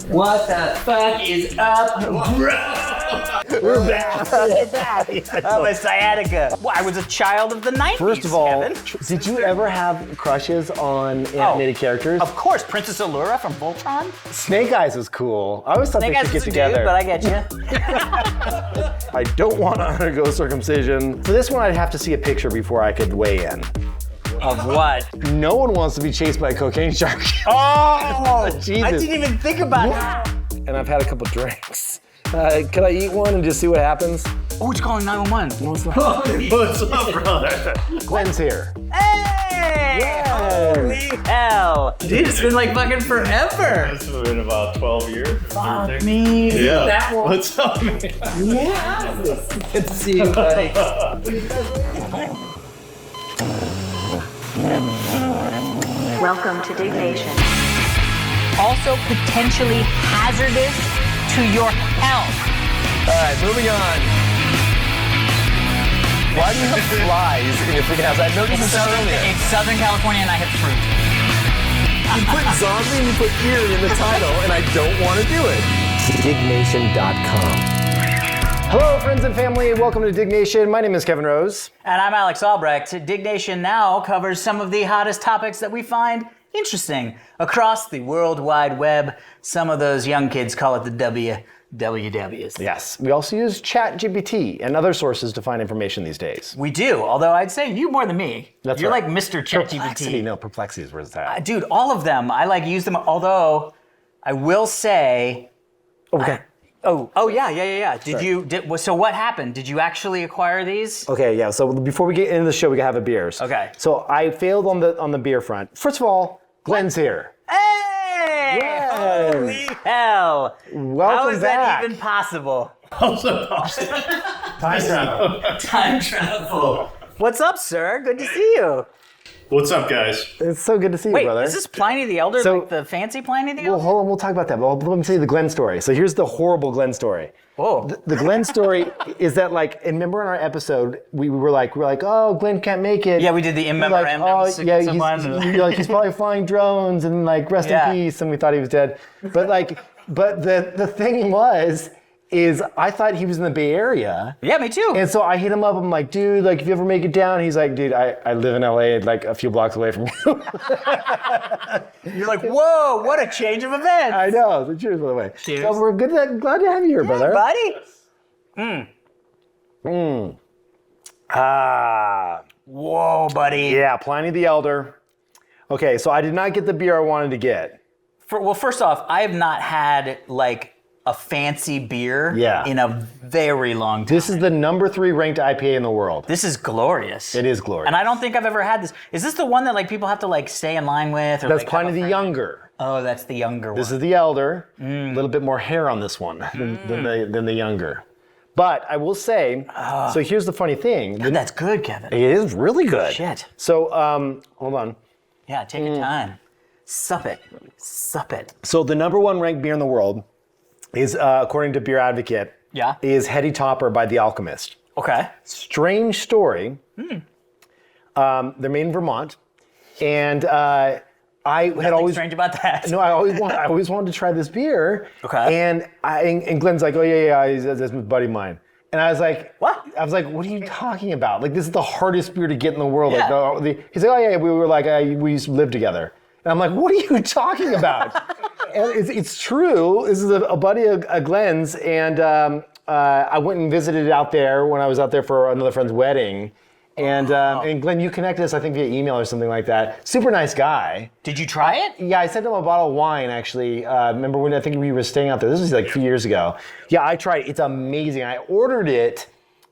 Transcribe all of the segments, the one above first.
What the fuck is up, bro? We're back. Oh, my sciatica. Well, I was a child of the 90s, First of all, Kevin. did you ever have crushes on animated characters? Of course, Princess Allura from Voltron. Snake Eyes was cool. I always thought Snake they Eyes should is get a dude, together. but I get you. I don't want to undergo circumcision. For this one, I'd have to see a picture before I could weigh in. Of what? No one wants to be chased by a cocaine shark. Oh, Jesus. I didn't even think about that. And I've had a couple drinks. Can I eat one and just see what happens? Oh, it's calling 911. No, it's not. What's up, brother? Glenn's here. Hey! Yes. Holy hell. Dude, it's been like fucking forever. It's been about 12 years. Fuck me. Yeah. That one. What's up, man? Yeah. Good to see you, buddy. Welcome to Diggnation. Also potentially hazardous to your health. All right, moving on. Why do you have flies in your freaking house? I noticed this earlier. It's Southern California and I have fruit. You put zombie and you put ear in the title, and I don't want to do it. Diggnation.com. Hello, friends and family. Welcome to Diggnation. My name is Kevin Rose. And I'm Alex Albrecht. Diggnation now covers some of the hottest topics that we find interesting across the World Wide Web. Some of those young kids call it the WWWs. Yes, we also use ChatGPT and other sources to find information these days. We do, although I'd say you more than me. That's You're right. like Mr. Perplexity. ChatGPT. No, Perplexity is where it's at. Dude, all of them, I like use them, although I will say, Okay. yeah. So what happened? Did you actually acquire these? Okay, yeah. So before we get into the show, we gotta have a beers. Okay. So I failed on the beer front. First of all, Glenn's here. Hey! Yes. Holy hell! Welcome How is back. that even possible? Also, Time travel. Time travel. What's up, sir? Good to see you. what's up, guys? It's so good to see you, Wait, brother. is this Pliny the Elder, So- like the fancy Pliny the Well, Elder? hold on, we'll talk about that. But let me tell you the Glenn story. So here's the horrible Glenn story. Whoa. The Glenn story is that, like, and remember in our episode, we were like, oh, Glenn can't make it. Yeah, we did the in We're like, memorandum. oh, yeah, he's probably flying drones and like rest Yeah. in peace, and we thought he was dead. But like, the thing is I thought he was in the Bay Area. Yeah, me too. And so I hit him up. I'm like, dude, like, if you ever make it down, he's like, dude, I live in LA, like a few blocks away from you. You're like, whoa, what a change of events. I know. So cheers, by the way. Cheers. So we're glad to have you here, brother. Buddy? Whoa, buddy. Yeah, Pliny the Elder. Okay, so I did not get the beer I wanted to get. Well, first off, I have not had like a fancy beer Yeah. in a very long time. This is the number 3 ranked IPA in the world. This is glorious. It is glorious. And I don't think I've ever had this. Is this the one that like people have to like stay in line with? Or, That's like, Pliny have a the friend? Younger. Oh, that's the younger one. This is the Elder. A little bit more hair on this one than the Younger. But I will say, so here's the funny thing. God, that's good, Kevin. It is really good. Shit. So, hold on. Yeah, take your time. Sup it. Sup it. So the number 1 ranked beer in the world is, according to Beer Advocate, Yeah. is Heady Topper by The Alchemist. Okay. Strange story. They're made in Vermont, and I had Nothing always strange about that. I always wanted to try this beer. Okay. And Glenn's like, oh yeah, that's my buddy of mine. And I was like, What? I was like, what are you talking about? Like, this is the hardest beer to get in the world. Yeah. Like, he's like, oh yeah, we were like, we used to live together. And I'm like, what are you talking about? And it's true. This is a buddy of Glenn's, and I went and visited out there when I was out there for another friend's wedding. And Glenn, you connected us, I think, via email or something like that. Super nice guy. Did you try it? Yeah, I sent him a bottle of wine, actually. Remember when I think we were staying out there? This was like a few years ago. Yeah, I tried it. It's amazing. I ordered it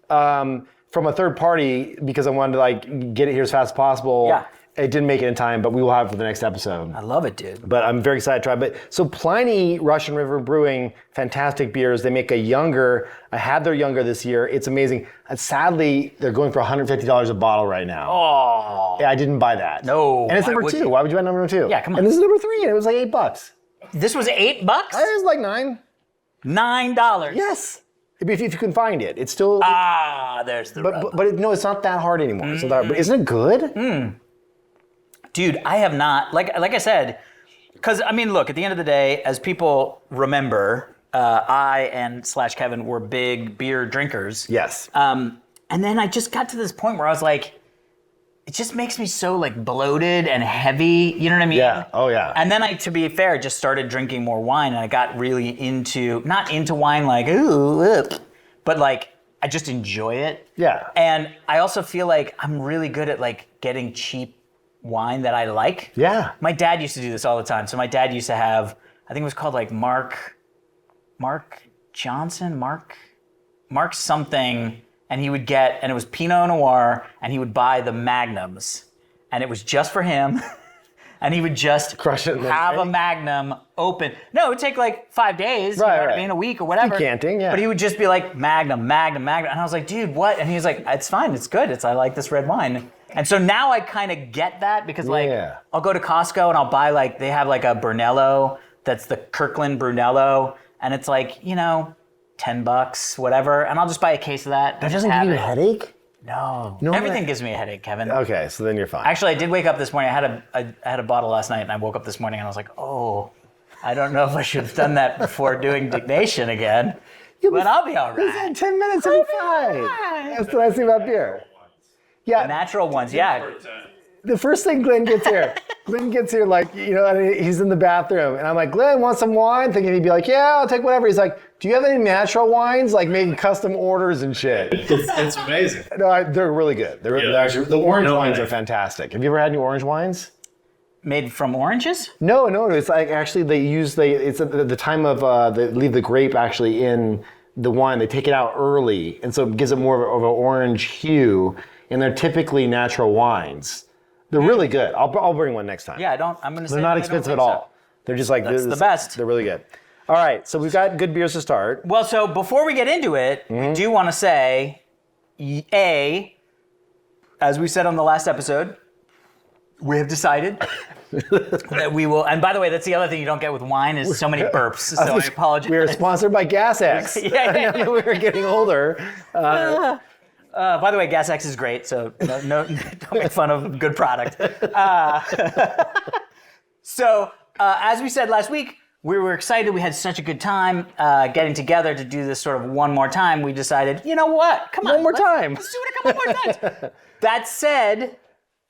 from a third party because I wanted to like get it here as fast as possible. Yeah. It didn't make it in time, but we will have it for the next episode. I love it, dude. But I'm very excited to try. But so Pliny Russian River Brewing, fantastic beers. They make a Younger. I had their Younger this year. It's amazing. And sadly, they're going for $150 a bottle right now. Oh. Yeah, I didn't buy that. No, And it's why number would 2. you? Why would you buy number 2? Yeah, come on. And this is number 3, and it was like $8. This was $8? It was like 9. $9. Yes. If you can find it, it's still. There's the but rub. no, it's not that hard anymore. It's not that, but isn't it good? Dude, I have not, like I said, Because, I mean, look, at the end of the day, as people remember, I and / Kevin were big beer drinkers. Yes. And then I just got to this point where I was like, it just makes me so like bloated and heavy. You know what I mean? Yeah. Oh, yeah. And then to be fair, just started drinking more wine, and I got really not into wine like, ooh, ugh, but like, I just enjoy it. Yeah. And I also feel like I'm really good at like getting cheap wine that I like. Yeah. My dad used to do this all the time. So my dad used to have, I think it was called like Mark something, and he would get, and it was Pinot Noir, and he would buy the Magnums, and it was just for him, and he would just Crush it in the have a drink? Magnum open. No, it would take like 5 days, Right, you know what right. I mean, a week or whatever. Decanting, yeah. But he would just be like, Magnum, and I was like, dude, what? And he was like, it's fine, it's good, I like this red wine. And so now I kind of get that, because like, Yeah. I'll go to Costco and I'll buy like, they have like a Brunello, that's the Kirkland Brunello, and it's like, you know, $10, whatever, and I'll just buy a case of that. That doesn't give you a headache? No. No, Everything that- gives me a headache, Kevin. Okay, so then you're fine. Actually, I did wake up this morning. I had a bottle last night, and I woke up this morning and I was like, oh, I don't know if I should have done that before doing Diggnation again, but I'll be all It's in right. 10 minutes, it'll be fine. That's the nice thing about beer. Yeah, Natural ones, yeah. the first thing Glenn gets here, like, you know, and he's in the bathroom, and I'm like, Glenn, want some wine? Thinking he'd be like, yeah, I'll take whatever. He's like, do you have any natural wines? Like making custom orders and shit. It's amazing. No, they're really good. They're Yeah. actually, the orange No wines way. are fantastic. Have you ever had any orange wines? Made from oranges? No, it's like actually it's at the time of, they leave the grape actually in the wine. They take it out early, and so it gives it more of an orange hue, and they're typically natural wines. They're really good. I'll bring one next time. Yeah, I'm going to say They're not I don't expensive think at so. all. They're just like, That's the best. They're really good. All right, so we've got good beers to start. Well, so before we get into it, we do want to say, as we said on the last episode, we have decided that we will, and by the way, that's the other thing you don't get with wine is so many burps, so I apologize. We are sponsored by GasX. Yeah. Now that we're getting older. By the way, Gas X is great, so no don't make fun of good product. So, as we said last week, we were excited. We had such a good time getting together to do this sort of one more time. We decided, you know what? Come on. One more time. Let's do it a couple more times. That said,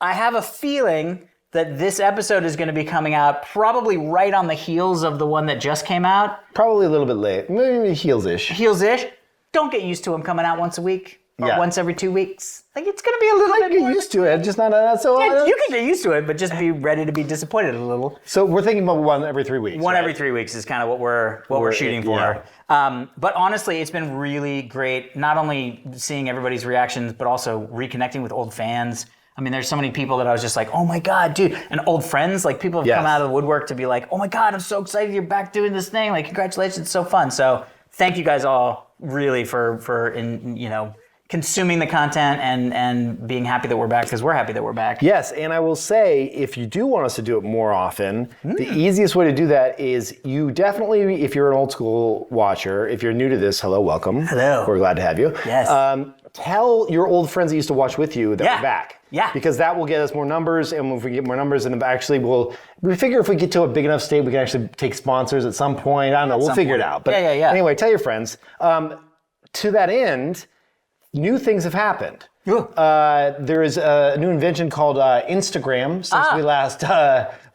I have a feeling that this episode is going to be coming out probably right on the heels of the one that just came out. Probably a little bit late. Maybe heels-ish. Heels-ish. Don't get used to them coming out once a week or Yeah. once every 2 weeks. Like, it's going to be a little bit Get more. used to it, just not so. Yeah, you can get used to it, but just be ready to be disappointed a little. So we're thinking about one every 3 weeks. One right? every 3 weeks is kind of what we're shooting for. yeah. But honestly, it's been really great, not only seeing everybody's reactions, but also reconnecting with old fans. I mean, there's so many people that I was just like, oh my God, dude. And old friends, like people have Yes. come out of the woodwork to be like, oh my God, I'm so excited you're back doing this thing. Like, congratulations, it's so fun. So thank you guys all really for consuming the content and being happy that we're back, because we're happy that we're back. Yes, and I will say, if you do want us to do it more often, the easiest way to do that is you definitely, if you're an old school watcher, if you're new to this, hello, welcome. Hello. We're glad to have you. Yes. Tell your old friends that used to watch with you that Yeah. we're back. Yeah. Because that will get us more numbers, and if we get more numbers, and actually we figure if we get to a big enough state, we can actually take sponsors at some point. I don't know, we'll some figure it point. out. But Yeah. anyway, tell your friends. To that end, new things have happened. Ooh. There is a new invention called Instagram since we last,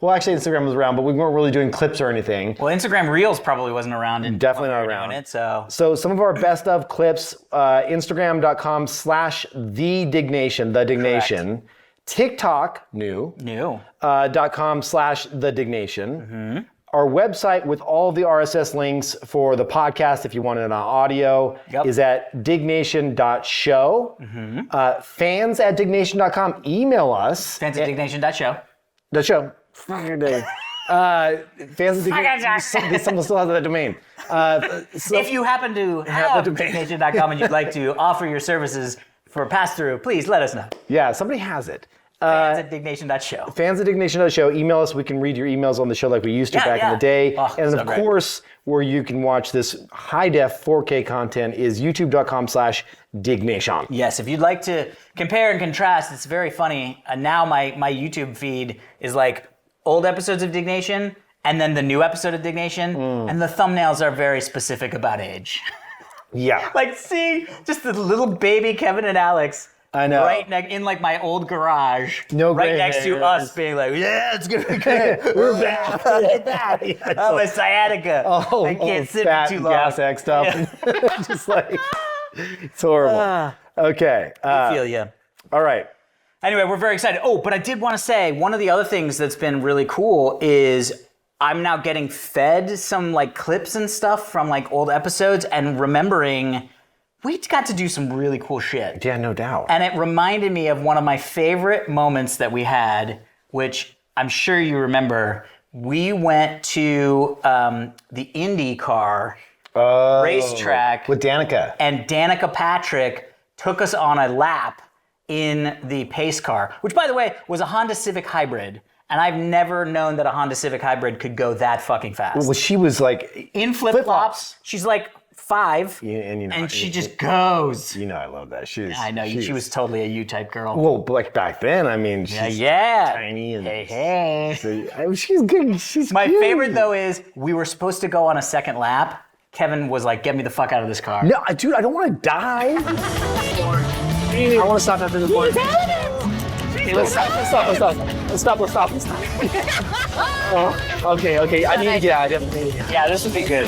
well, actually Instagram was around, but we weren't really doing clips or anything. Well, Instagram Reels probably wasn't around. Definitely when not we were around. doing it, so. So some of our best of clips, Instagram.com/thedignation, the Diggnation. TikTok, new, New. .com/thedignation. Our website with all of the RSS links for the podcast, if you want it on audio, Yep. is at diggnation.show. Fans@diggnation.com. Email us. Fans@Diggnation.show. The show. Fucking day. Fans at Diggnation. Someone still has that domain. If you happen to have Diggnation.com and you'd like to offer your services for pass-through, please let us know. Yeah, somebody has it. Fans@Diggnation.show. Fans@Diggnation.show. Email us. We can read your emails on the show like we used to back in the day. Oh, and so of great. course, where you can watch this high-def 4K content is youtube.com/Diggnation. Yes, if you'd like to compare and contrast, it's very funny. Now my YouTube feed is like old episodes of Diggnation and then the new episode of Diggnation, and the thumbnails are very specific about age. Yeah. Like, see, just the little baby Kevin and Alex. I know. Right in like my old garage. No right gray next to hairs. us being like, yeah, it's gonna be good. We're back. Look at that. Oh, my sciatica. I can't sit fat for too and long. gas X stuff. Just like, it's horrible. Okay. I feel you. All right. Anyway, we're very excited. Oh, but I did want to say one of the other things that's been really cool is I'm now getting fed some like clips and stuff from like old episodes and remembering we got to do some really cool shit. Yeah, no doubt. And it reminded me of one of my favorite moments that we had, which I'm sure you remember. We went to the IndyCar racetrack with Danica. and Danica Patrick took us on a lap in the pace car, which, by the way, was a Honda Civic Hybrid. And I've never known that a Honda Civic Hybrid could go that fucking fast. Well, she was like In flip-flops. She's like 5, and you know, she just goes. You know, I love that. I know, she was totally a U-type girl. Well, like back then, I mean, she's Yeah. tiny and Hey. she's good. She's My cute. favorite, though, is we were supposed to go on a second lap. Kevin was like, get me the fuck out of this car. No, dude, I don't want to die. I want to stop after this point. Okay, let's stop. Okay, I need to get out of here. Yeah, this would be good.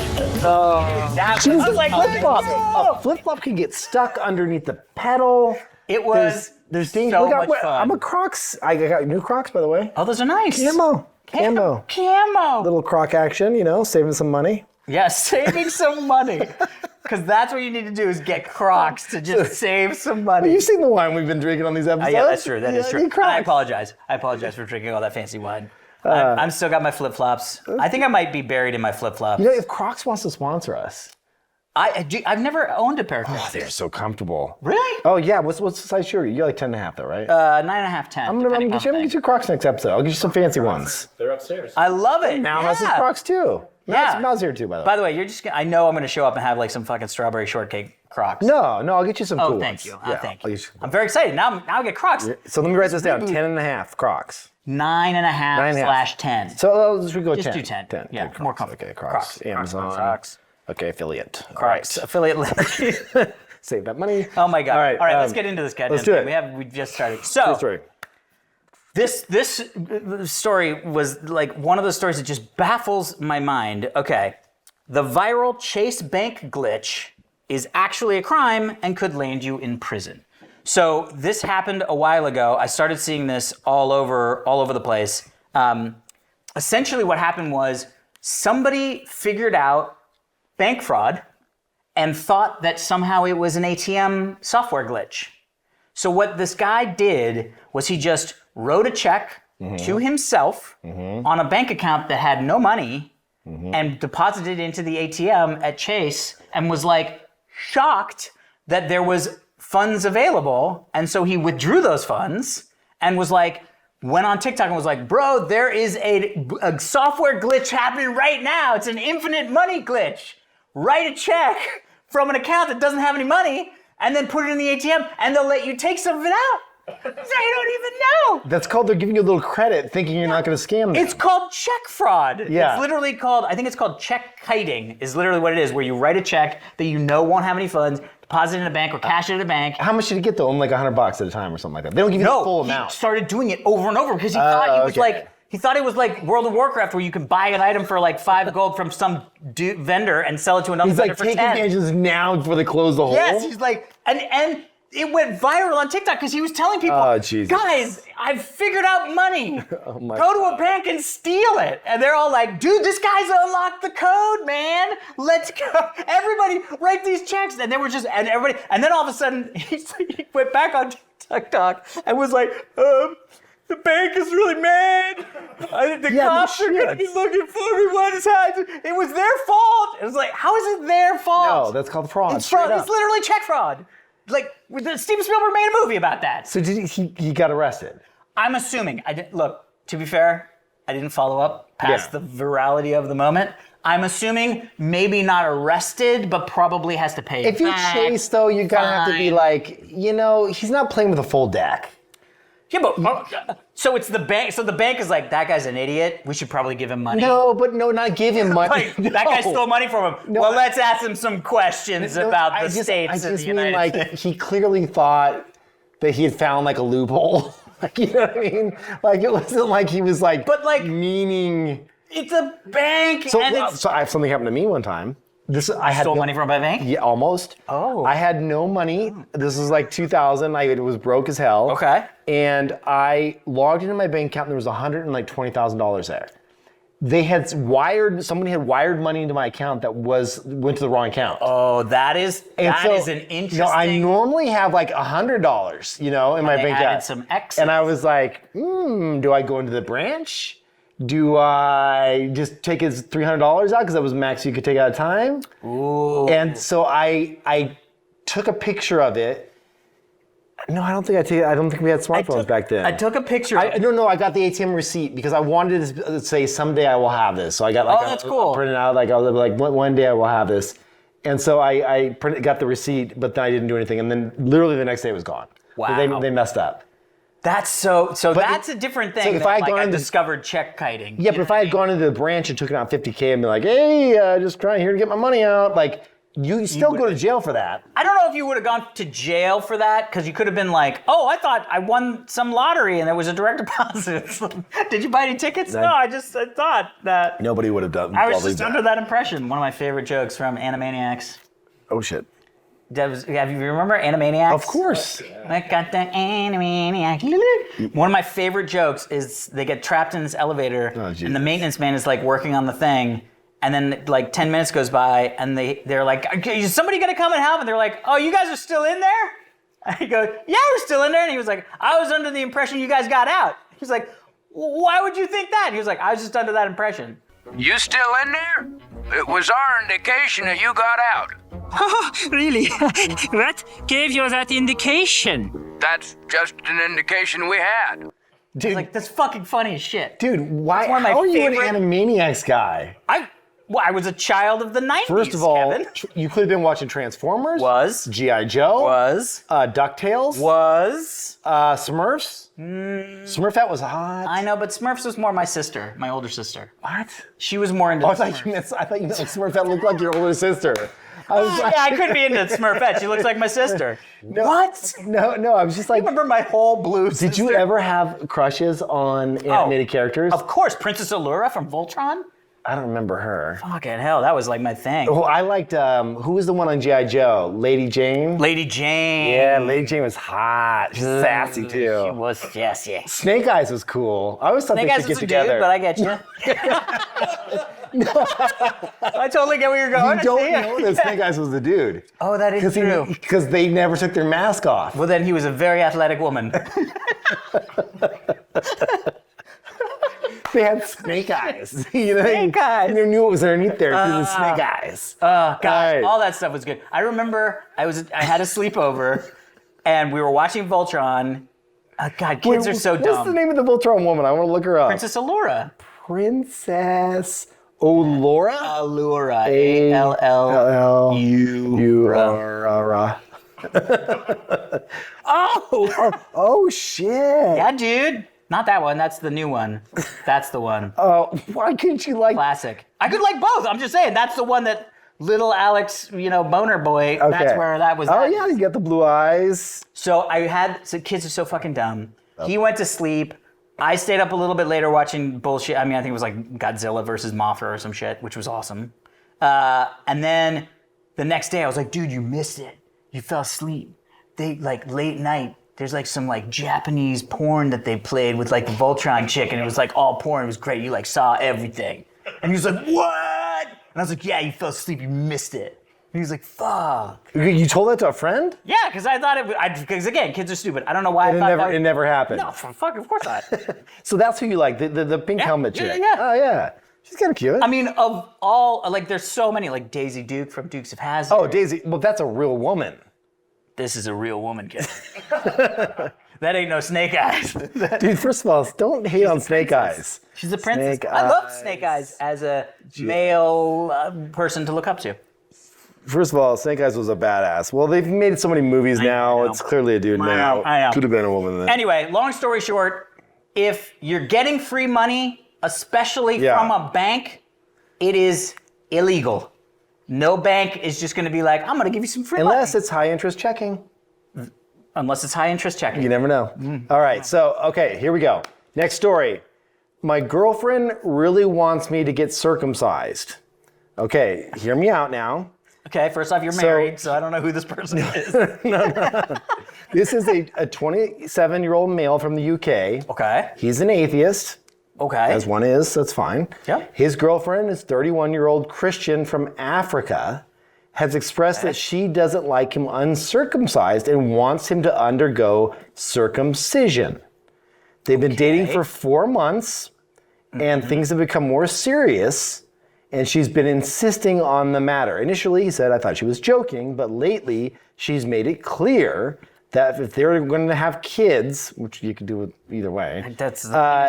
She was like, flip-flop. "Oh." A flip-flop can get stuck underneath the pedal. It was There's things. so Look, much fun. I'm a Crocs. I got new Crocs, by the way. Oh, those are nice. Camo. Little Croc action, you know, saving some money. Yeah, saving some money. Because that's what you need to do is get Crocs to just save some money. You've seen the wine we've been drinking on these episodes. Yeah, that's true. That is true. need And Crocs. I apologize. I apologize for drinking all that fancy wine. I'm still got my flip-flops. I think I might be buried in my flip-flops. You know, if Crocs wants to sponsor us. I've never owned a pair of Crocs. They're so comfortable. Really? Oh, yeah. What's the size shoe? You're like 10.5 though, right? 9.5, 10. I'm gonna get you Crocs next episode. I'll get you some fancy ones. They're upstairs. I love it. Now yeah. has his Crocs too. Yeah. Mal's here too, by the way. By the way, you're just I know I'm going to show up and have like some fucking strawberry shortcake Crocs. No, I'll get you some cool Oh, thank ones. you. Yeah, Thank I'll you. get you- I'm very excited. Now I get Crocs. So let me write this down. 10.5 Crocs. 9.5/10. So let's go Just 10. do 10. 10. Yeah, Crocs. more comfortable. Okay, Crocs. Crocs. Amazon. Crocs. Okay, affiliate. Crocs. Affiliate link. Save that money. Oh my God. All right, Let's get into this goddamn let's do thing. it. We just started. So Story. this story was like one of those stories that just baffles my mind. Okay. The viral Chase Bank glitch is actually a crime and could land you in prison. So this happened a while ago. I started seeing this all over the place. Essentially what happened was somebody figured out bank fraud and thought that somehow it was an ATM software glitch. So what this guy did was he just wrote a check to himself on a bank account that had no money and deposited it into the ATM at Chase and was like shocked that there was funds available. And so he withdrew those funds and was like, went on TikTok and was like, bro, there is a software glitch happening right now. It's an infinite money glitch. Write a check from an account that doesn't have any money and then put it in the ATM and they'll let you take some of it out. They don't even know. That's called they're giving you a little credit thinking you're not going to scam them. It's called check fraud. Yeah. It's literally called, I think it's called check kiting is literally what it is, where you write a check that you know won't have any funds, deposit it in a bank or cash it in a bank. How much did he get though? Only like $100 at a time or something like that. They don't give you the full amount. He started doing it over and over because he thought it was okay. like, he thought it was like World of Warcraft where you can buy an item for like 5 gold from some vendor and sell it to another He's vendor like for taking 10. advantage now before they close the hole. Yes, he's like, and it went viral on TikTok because he was telling people, Oh, Jesus. guys, I've figured out money. Oh, my Go to a bank and steal it. And they're all like, dude, this guy's unlocked the code, man. Let's go. Everybody write these checks. And they were just, and everybody, and then all of a sudden he went back on TikTok and was like, the bank is really mad. The cops are going to be looking for me. What is happening? It was their fault. It was like, how is it their fault? No, that's called fraud. It's fraud. It's literally check fraud. Like, Steven Spielberg made a movie about that. So he got arrested? I'm assuming. Look, to be fair, I didn't follow up past the virality of the moment. I'm assuming maybe not arrested, but probably has to pay If you're back. Chase, though, you gotta have to be Fine. like, you know, he's not playing with a full deck. Yeah, but so it's the bank. So the bank is like, that guy's an idiot. We should probably give him money. No, not give him money. Like, that guy stole money from him. No, well, let's ask him some questions about the states I of the just mean United like States. he clearly thought that he had found like a loophole. Like, you know what I mean? Like it wasn't like he was like, But, like, meaning. It's a bank. So, and it's something happened to me one time. I had stole money from a bank. Yeah, almost. Oh. I had no money. This was like 2000. I was broke as hell. Okay. And I logged into my bank account and there was $120,000 there. Somebody had wired money into my account that went to the wrong account. Oh, that is an interesting. I normally have like $100, in my bank account. Added some X's. And I was like, do I go into the branch? Do I just take his $300 out because that was the max you could take at a time? Ooh. And so I took a picture of it. No, I don't think we had smartphones back then. I took a picture. No, I got the ATM receipt because I wanted to say someday I will have this. So I got that's cool. printed out I was like one day I will have this. And so I got the receipt, but then I didn't do anything. And then literally the next day it was gone. Wow. So they messed up. That's so that's a different thing. So if than, I had like, gone I into- discovered check kiting. Yeah, but if I had gone into the branch and took it out $50K and be like, hey, just trying here to get my money out, like you still go to jail for that. I don't know if you would have gone to jail for that because you could have been like, oh, I thought I won some lottery and there was a direct deposit. Did you buy any tickets? No, I thought that. Nobody would have done. I was just under that impression. One of my favorite jokes from Animaniacs. Oh shit. Have you remember Animaniacs? Of course. I got the Animaniacs. One of my favorite jokes is they get trapped in this elevator and the maintenance man is like working on the thing. And then like 10 minutes goes by and they're like, is somebody gonna come and help? And they're like, oh, you guys are still in there? And he goes, yeah, we're still in there. And he was like, I was under the impression you guys got out. He's like, why would you think that? And he was like, I was just under that impression. You still in there? It was our indication that you got out. Oh, really? What gave you that indication? That's just an indication we had. Dude, Like, that's fucking funny as shit. dude, why? one of my How are you an favorite- Animaniacs guy? I was a child of the 90s, First of all, Kevin. you could have been watching Transformers. Was. G.I. Joe. Was. DuckTales. Was. Smurfs. Smurfette was hot. I know, but Smurfs was more my sister, my older sister. What? She was more into Oh, I Smurfs. thought you meant like Smurfette looked like your older sister. I was like, Yeah, I could be into Smurfette. She looks like my sister. What? no, I was just like, Remember my whole blue did you sister? ever have crushes on animated characters? Of course, Princess Allura from Voltron? I don't remember her. Fucking hell, that was like my thing. Oh, I liked, who was the one on G.I. Joe? Lady Jane? Lady Jane. Yeah, Lady Jane was hot. She's sassy She too. was, yes. Snake Eyes was cool. I always thought Snake they Eyes should get was a together. dude, but I get you. I totally get where you're going. You don't know that Snake Eyes was the dude. Oh, that is true. Because they never took their mask off. Well, then he was a very athletic woman. They had snake eyes. Snake eyes. You never knew what was underneath there. It was snake eyes. God, Right. all that stuff was good. I remember I had a sleepover, and we were watching Voltron. God, kids are so dumb. What's the name of the Voltron woman? I want to look her up. Princess Allura. Princess Allura? Allura. A-L-L-U-R-A. Oh shit. Yeah, dude. Not that one. That's the new one. That's the one. Oh, why couldn't you like? Classic. I could like both. I'm just saying. That's the one that little Alex, boner boy. Okay. That's where that was. Oh at. yeah, you got the blue eyes. So kids are so fucking dumb. He went to sleep. I stayed up a little bit later watching bullshit. I mean, I think it was like Godzilla versus Mothra or some shit, which was awesome. And then the next day I was like, dude, you missed it. You fell asleep. They like late night. There's like some like Japanese porn that they played with like the Voltron chick, and it was like all porn. It was great. You like saw everything. And he was like, what? And I was like, yeah, you fell asleep. You missed it. And he was like, fuck. You told that to a friend? Yeah, because I thought it would, because again, kids are stupid. I don't know why I thought It never happened. No, fuck, of course not. So that's who you like, the pink helmet yeah, chick. yeah. Oh yeah. She's kind of cute. I mean, of all, like, there's so many, like Daisy Duke from Dukes of Hazzard. Oh, Daisy. Well, that's a real woman. This is a real woman, kid. That ain't no Snake Eyes. Dude, first of all, don't hate on Snake Eyes. She's a princess. Snake I love Eyes. Snake Eyes as a male person to look up to. First of all, Snake Eyes was a badass. Well, they've made so many movies now. know. It's clearly a dude now. I know. Could have been a woman then. Anyway, long story short, if you're getting free money, especially from a bank, it is illegal. No bank is just going to be like, I'm going to give you some free Unless money. it's high interest checking. Unless it's high interest checking. You never know. All right, so, okay, here we go. Next story. My girlfriend really wants me to get circumcised. Okay, hear me out now. Okay, first off, you're married, so I don't know who this person is. This is a 27-year-old male from the UK. Okay. He's an atheist, Okay. as one is, that's fine. Yep. His girlfriend is 31-year-old Christian from Africa, has expressed that she doesn't like him uncircumcised and wants him to undergo circumcision. They've been dating for 4 months, and things have become more serious, and she's been insisting on the matter. Initially, he said, I thought she was joking, but lately, she's made it clear that if they're going to have kids, which you could do it either way, That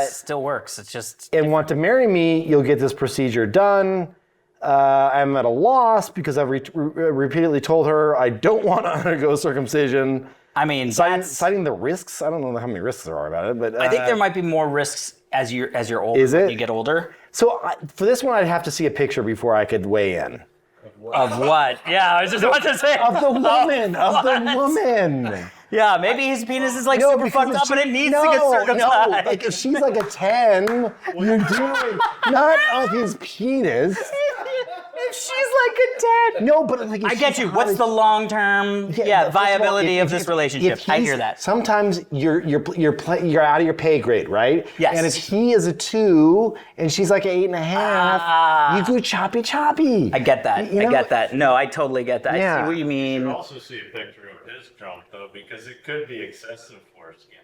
still works. It's just... and want to marry me, you'll get this procedure done. I'm at a loss because I've repeatedly told her I don't want to undergo circumcision. I mean, Citing the risks. I don't know how many risks there are about it, but I think there might be more risks as you're older. Is it? When you get older. So for this one, I'd have to see a picture before I could weigh in. Of what? Yeah, I was just about to say. Of the woman. Of the woman. Yeah, maybe his penis is like super fucked up and it needs to get circumcised. No, like if she's like a 10, you're doing not of his penis. If she's like a 10. No, but like if I get she's you. What's the long-term but first of all, viability if- of this if relationship? I he's- hear that. Sometimes you're out of your pay grade, right? Yes. And if he is a 2 and she's like an 8.5, you go choppy. I get that. You know? I get that. No, I totally get that. I Yeah. see what you You mean. can also see a picture of his jump though, because it could be excessive foreskin.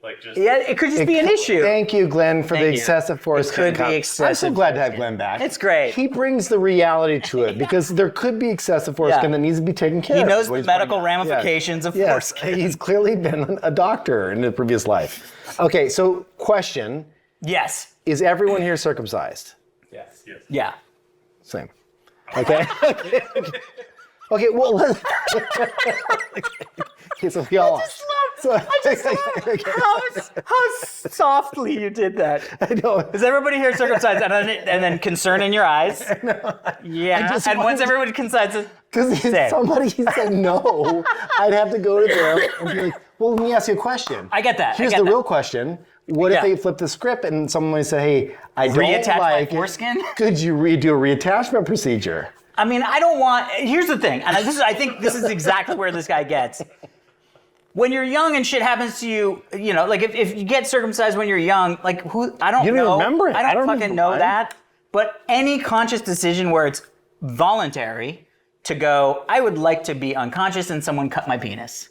Like just Yeah, it could just be an issue. Thank you, Glenn, for the Thank you. excessive foreskin. It could be I'm so excessive glad to have foreskin. Glenn back. It's great. He brings the reality to it because there could be excessive foreskin that needs to be taken care He of. knows is what the he's medical pointing out. ramifications of Yes, foreskin. he's clearly been a doctor in a previous life. Okay, so question, Yes. is everyone here circumcised? yes. Yeah. Same. Okay? Okay, well, okay, so we all lost. How softly you did that. I know. Is everybody here circumcised? And then concern in your eyes. Yeah. just And once wanted- everybody circumcised, Because if Same. somebody said no, I'd have to go to them and be like, well, let me ask you a question. I get that. Here's I get the that. real question. What Yeah. if they flip the script and someone might say, hey, I don't Reattach my like foreskin? it. Could you do a reattachment procedure? I mean, I don't want. Here's the thing, and I think this is exactly where this guy gets. When you're young and shit happens to you, you know, like if you get circumcised when you're young, like who? I don't You don't know. even remember it. I I don't don't fucking remember know mine. that. But any conscious decision where it's voluntary to go, I would like to be unconscious and someone cut my penis.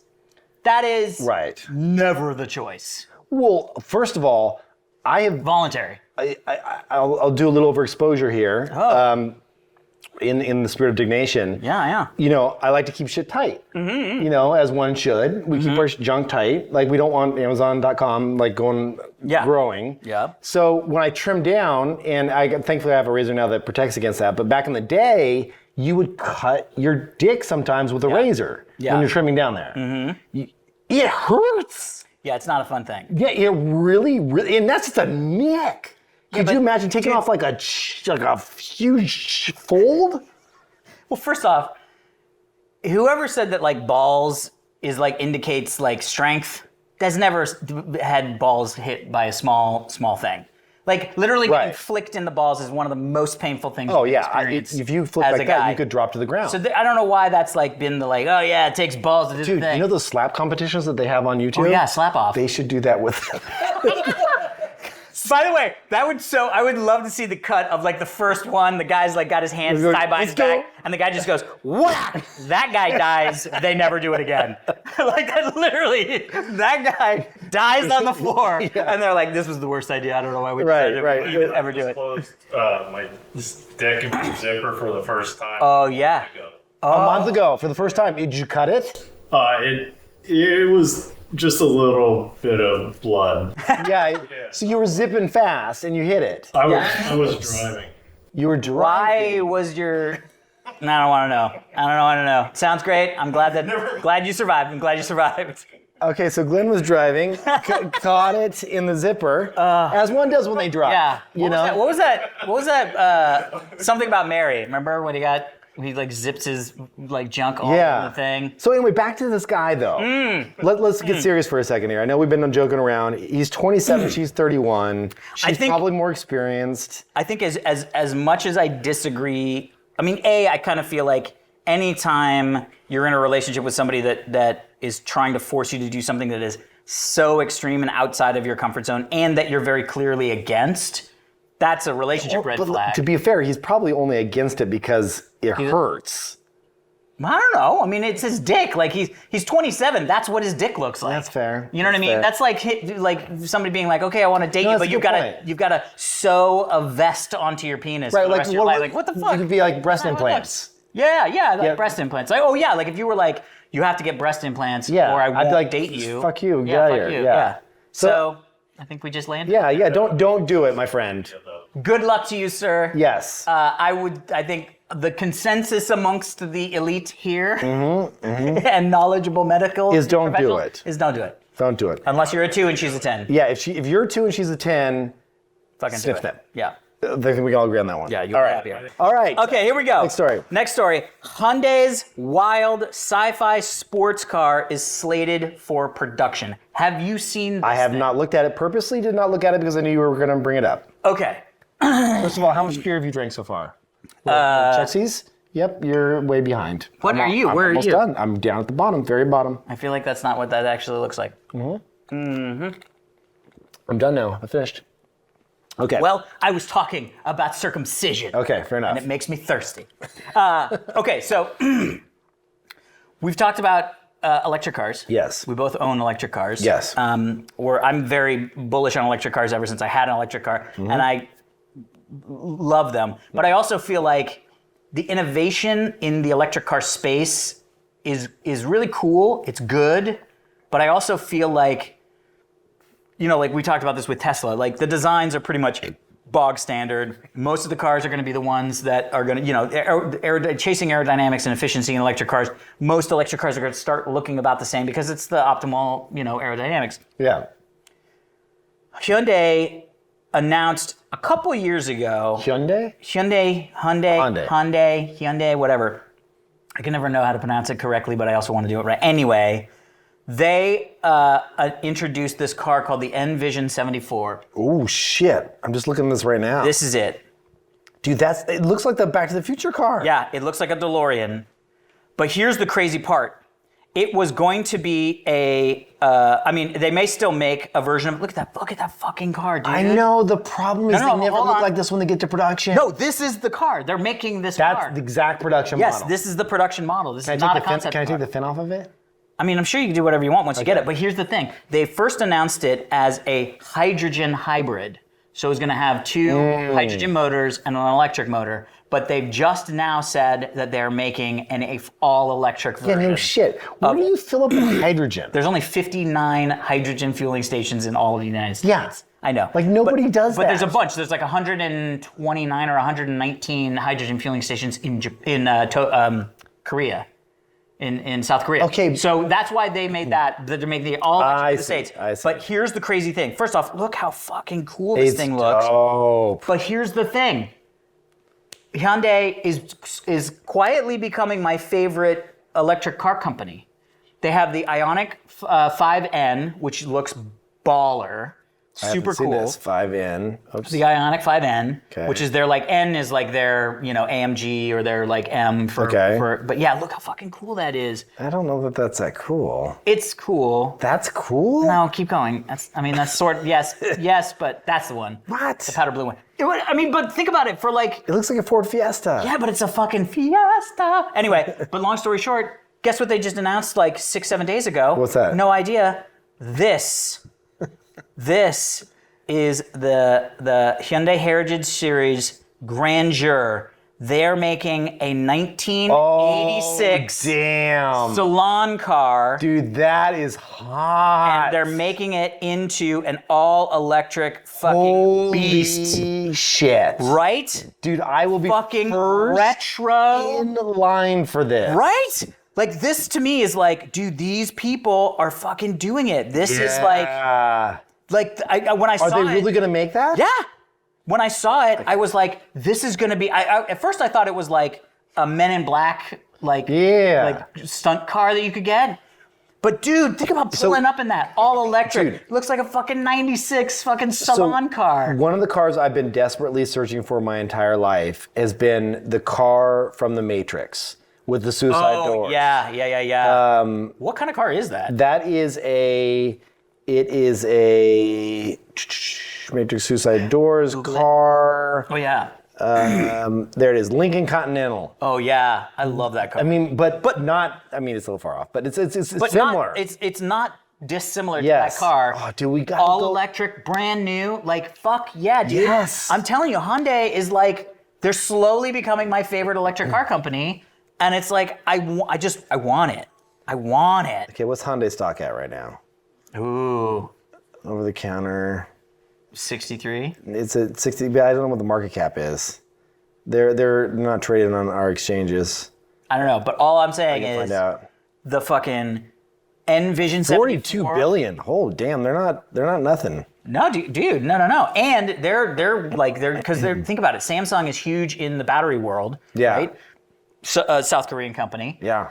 That is Right. never the choice. Well, first of all, Voluntary. I'll do a little overexposure here. Oh. In the spirit of Diggnation. Yeah. You know, I like to keep shit tight. Mm-hmm. You know, as one should. We keep our junk tight. Like we don't want Amazon.com like growing. Yeah. So when I trim down, and thankfully I have a razor now that protects against that. But back in the day, you would cut your dick sometimes with a razor when you're trimming down there. Mm-hmm. It hurts. Yeah, it's not a fun thing. Yeah, it really, and that's just a neck. Could but- you imagine taking off like a huge fold? Well, first off, whoever said that like balls is like indicates like strength has never had balls hit by a small thing. Like literally getting Right. flicked in the balls is one of the most painful things. Oh you yeah, can experience if you flip as like a that, guy. you could drop to the ground. So I don't know why that's like been the like, oh yeah, it takes balls to do Dude, the thing. you know those slap competitions that they have on YouTube? Oh yeah, slap off. They should do that with. By the way, I would love to see the cut of like the first one. The guy's like got his hands Let's go. tied behind his Let's go. back, and the guy just goes whack. That guy dies. They never do it again. Like that, literally, that guy dies on the floor, and they're like, "This was the worst idea. I don't know why we decided right. to even ever do it." Closed my dick and zipper for the first time. Oh yeah. A month ago, for the first time, did you cut it? It was just a little bit of blood. Yeah. So you were zipping fast and you hit it. I was driving. You were Why driving. was your I don't want to know. I don't want to know. Sounds great. I'm glad you survived. I'm glad you survived. Okay, so Glenn was driving, caught it in the zipper, as one does when they drive. Yeah. You know? What was that? Something about Mary. Remember when he like zips his like junk all over the thing? So anyway, back to this guy though. Let's get serious for a second here. I know we've been joking around. He's 27, she's 31. She's probably more experienced. I think as much as I disagree, I mean, I kind of feel like anytime you're in a relationship with somebody that is trying to force you to do something that is so extreme and outside of your comfort zone and that you're very clearly against, that's a relationship red flag. To be fair, he's probably only against it because it hurts. I don't know. I mean, it's his dick. Like he's 27. That's what his dick looks like. That's fair. You know what I mean? Fair. That's like somebody being like, okay, I want to date you, but you've got to sew a vest onto your penis for the rest of your life. Like, what the fuck? It could be like breast implants. Yeah, breast implants. Like, oh yeah, like if you were like, you have to get breast implants, or I won't I'd be like, date you. Fuck you. Yeah, Get out fuck here. you. Yeah. So I think we just landed. Yeah. Don't do it, my friend. Good luck to you, sir. Yes. I think the consensus amongst the elite here and knowledgeable medical Is don't do professionals it. Is don't do it. Don't do it. Unless you're a 2 and she's a 10. Yeah, if you're a 2 and she's a 10, Fucking sniff do it. them. Yeah. I think we can all agree on that one. Yeah, you're happier. All right. Okay, here we go. Next story. Hyundai's wild sci-fi sports car is slated for production. Have you seen this I have thing? not looked at it. Purposely did not look at it because I knew you were going to bring it up. Okay. First of all, how much beer have you drank so far? Chexies? Yep, you're way behind. What are you? Where are almost you? done. I'm down at the bottom, very bottom. I feel like that's not what that actually looks like. I'm done now. I finished. Okay. Well, I was talking about circumcision. Okay, fair enough. And it makes me thirsty. Okay, so we've talked about electric cars. Yes. We both own electric cars. Yes. I'm very bullish on electric cars ever since I had an electric car, and I love them. But I also feel like the innovation in the electric car space is really cool. It's good, but I also feel like, you know, like we talked about this with Tesla, like the designs are pretty much bog standard. Most of the cars are going to be the ones that are going to, you know, chasing aerodynamics and efficiency in electric cars. Most electric cars are going to start looking about the same because it's the optimal, you know, aerodynamics. Yeah. Hyundai announced a couple years ago. Hyundai, whatever. I can never know how to pronounce it correctly, but I also want to do it right. Anyway, they introduced this car called the Envision 74. Oh shit! I'm just looking at this right now. This is it. Dude, it looks like the Back to the Future car. Yeah, it looks like a DeLorean. But here's the crazy part. It was going to be I mean, they may still make a version of, look at that fucking car, dude. I know, the problem is they never look like this when they get to production. No, this is the car. They're making this car. That's the exact production model. Yes, this is the production model. This is not a concept Can I car. take the fin off of it? I mean, I'm sure you can do whatever you want once you get it, but here's the thing. They first announced it as a hydrogen hybrid. So it's going to have 2 hydrogen motors and an electric motor, but they've just now said that they're making an all-electric version. Yeah, no shit. Where do you fill up with hydrogen? There's only 59 hydrogen fueling stations in all of the United States. Yeah. I know. Like nobody does that. But there's a bunch. There's like 129 or 119 hydrogen fueling stations in Korea. In South Korea. Okay. So that's why they made that they're making it all electric in the States. I see. But here's the crazy thing. First off, look how fucking cool this thing looks. Oh. But here's the thing. Hyundai is quietly becoming my favorite electric car company. They have the Ioniq 5N, which looks baller. Super cool. 5N. Oops. The Ioniq 5N, Okay. which is their like N is like their, you know, AMG or their like M for, but yeah, look how fucking cool that is. I don't know that that's that cool. It's cool. That's cool? No, keep going. That's yes, but that's the one. What? The powder blue one. But think about it for like, It looks like a Ford Fiesta. yeah, but it's a fucking Fiesta. Anyway, but long story short, guess what they just announced like 6-7 days ago? What's that? No idea. This is the Hyundai Heritage Series Grandeur they're making a 1986 damn. salon car. Dude, that is hot. And they're making it into an all-electric fucking Holy beast. shit. Right? Dude, I will be Fucking first retro. in line for this. Right? Like, this to me is like, dude, these people are fucking doing it. This is like when I saw it. Are they really gonna make that? Yeah. When I saw it, I was like, this is gonna be, at first I thought it was like a Men in Black, like stunt car that you could get. But dude, think about pulling up in that, all electric. Dude. Looks like a fucking 96 fucking salon car. One of the cars I've been desperately searching for my entire life has been the car from The Matrix with the suicide doors. Yeah. What kind of car is that? It is a Matrix Suicide Doors car. Oh yeah. There it is, Lincoln Continental. Oh yeah, I love that car. I mean, but not. I mean, it's a little far off, but it's but similar. It's not dissimilar to Yes. that car. Oh, dude, we got all electric, brand new. Like fuck yeah, dude. Yes. I'm telling you, Hyundai is like they're slowly becoming my favorite electric car company, and it's like I want it. I want it. Okay, what's Hyundai stock at right now? Ooh, Over the counter. 63. It's at 60, but I don't know what the market cap is. They're not traded on our exchanges. I don't know, but all I'm saying Find is out. the fucking Envision 42 74. billion. Oh damn, they're not nothing. No, dude, no. And they're think about it. Samsung is huge in the battery world. Yeah. Right? So, South Korean company. Yeah.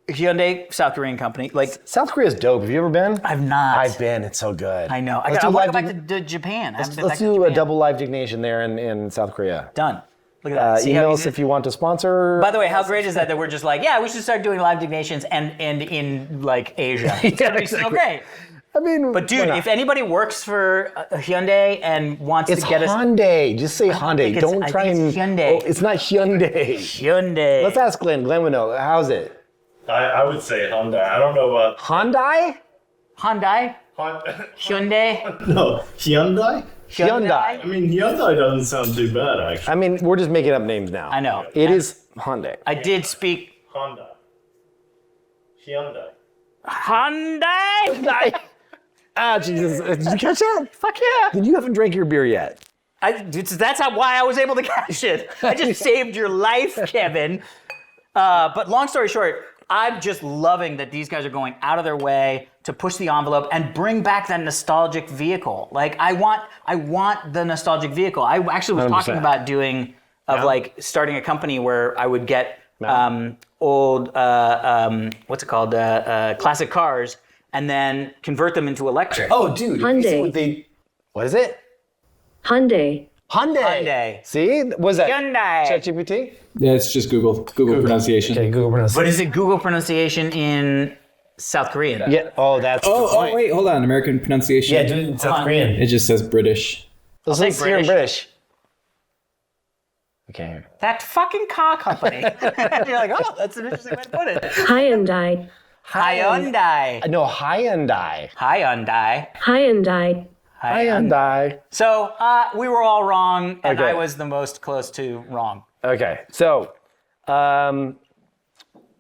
Hyundai, South Korean company. Like South Korea's dope. Have you ever been? I've not. I've been. It's so good. I know. I Let's want do to go back to Japan. Let's do a double live Diggnation there in South Korea. Done. Look at that. See how Email easy us if you want to sponsor. By the way, how great is that we're just like, yeah, we should start doing live Dignations and in like Asia. It's gonna be so great. I mean, But dude, if anybody works for Hyundai and wants to get us Hyundai. Just say Hyundai. Don't try and. It's Hyundai. Oh, it's not Hyundai. Hyundai. Let's ask Glenn. Glenn would know. How's it? I would say Hyundai. I don't know about Hyundai? Hyundai. Hyundai. No, Hyundai? Hyundai. I mean, Hyundai doesn't sound too bad, actually. I mean, we're just making up names now. I know. It is Hyundai. I did speak Hyundai. Hyundai. Ah, Jesus. Did you catch that? Fuck yeah. Then you haven't drank your beer yet. That's why I was able to catch it. I just saved your life, Kevin. But long story short, I'm just loving that these guys are going out of their way to push the envelope and bring back that nostalgic vehicle. Like I want the nostalgic vehicle. I actually was 100%. talking about doing like starting a company where I would get old what's it called classic cars and then convert them into electric. Oh, dude. Hyundai. What is it? Hyundai. Hyundai. See? What is that? Hyundai. ChatGPT? Yeah, it's just Google pronunciation. Okay, Google pronunciation. But is it Google pronunciation in South Korean? Yeah. Oh, that's. Oh, wait, hold on. American pronunciation. Yeah, dude, it's South Korean. It just says British. Let's hear in British. Okay. That fucking car company. You're like, oh, that's an interesting way to put it. Hyundai. Hyundai. No, Hyundai. Hyundai. Hyundai. Hyundai. So we were all wrong, and Okay. I was the most close to wrong. Okay, so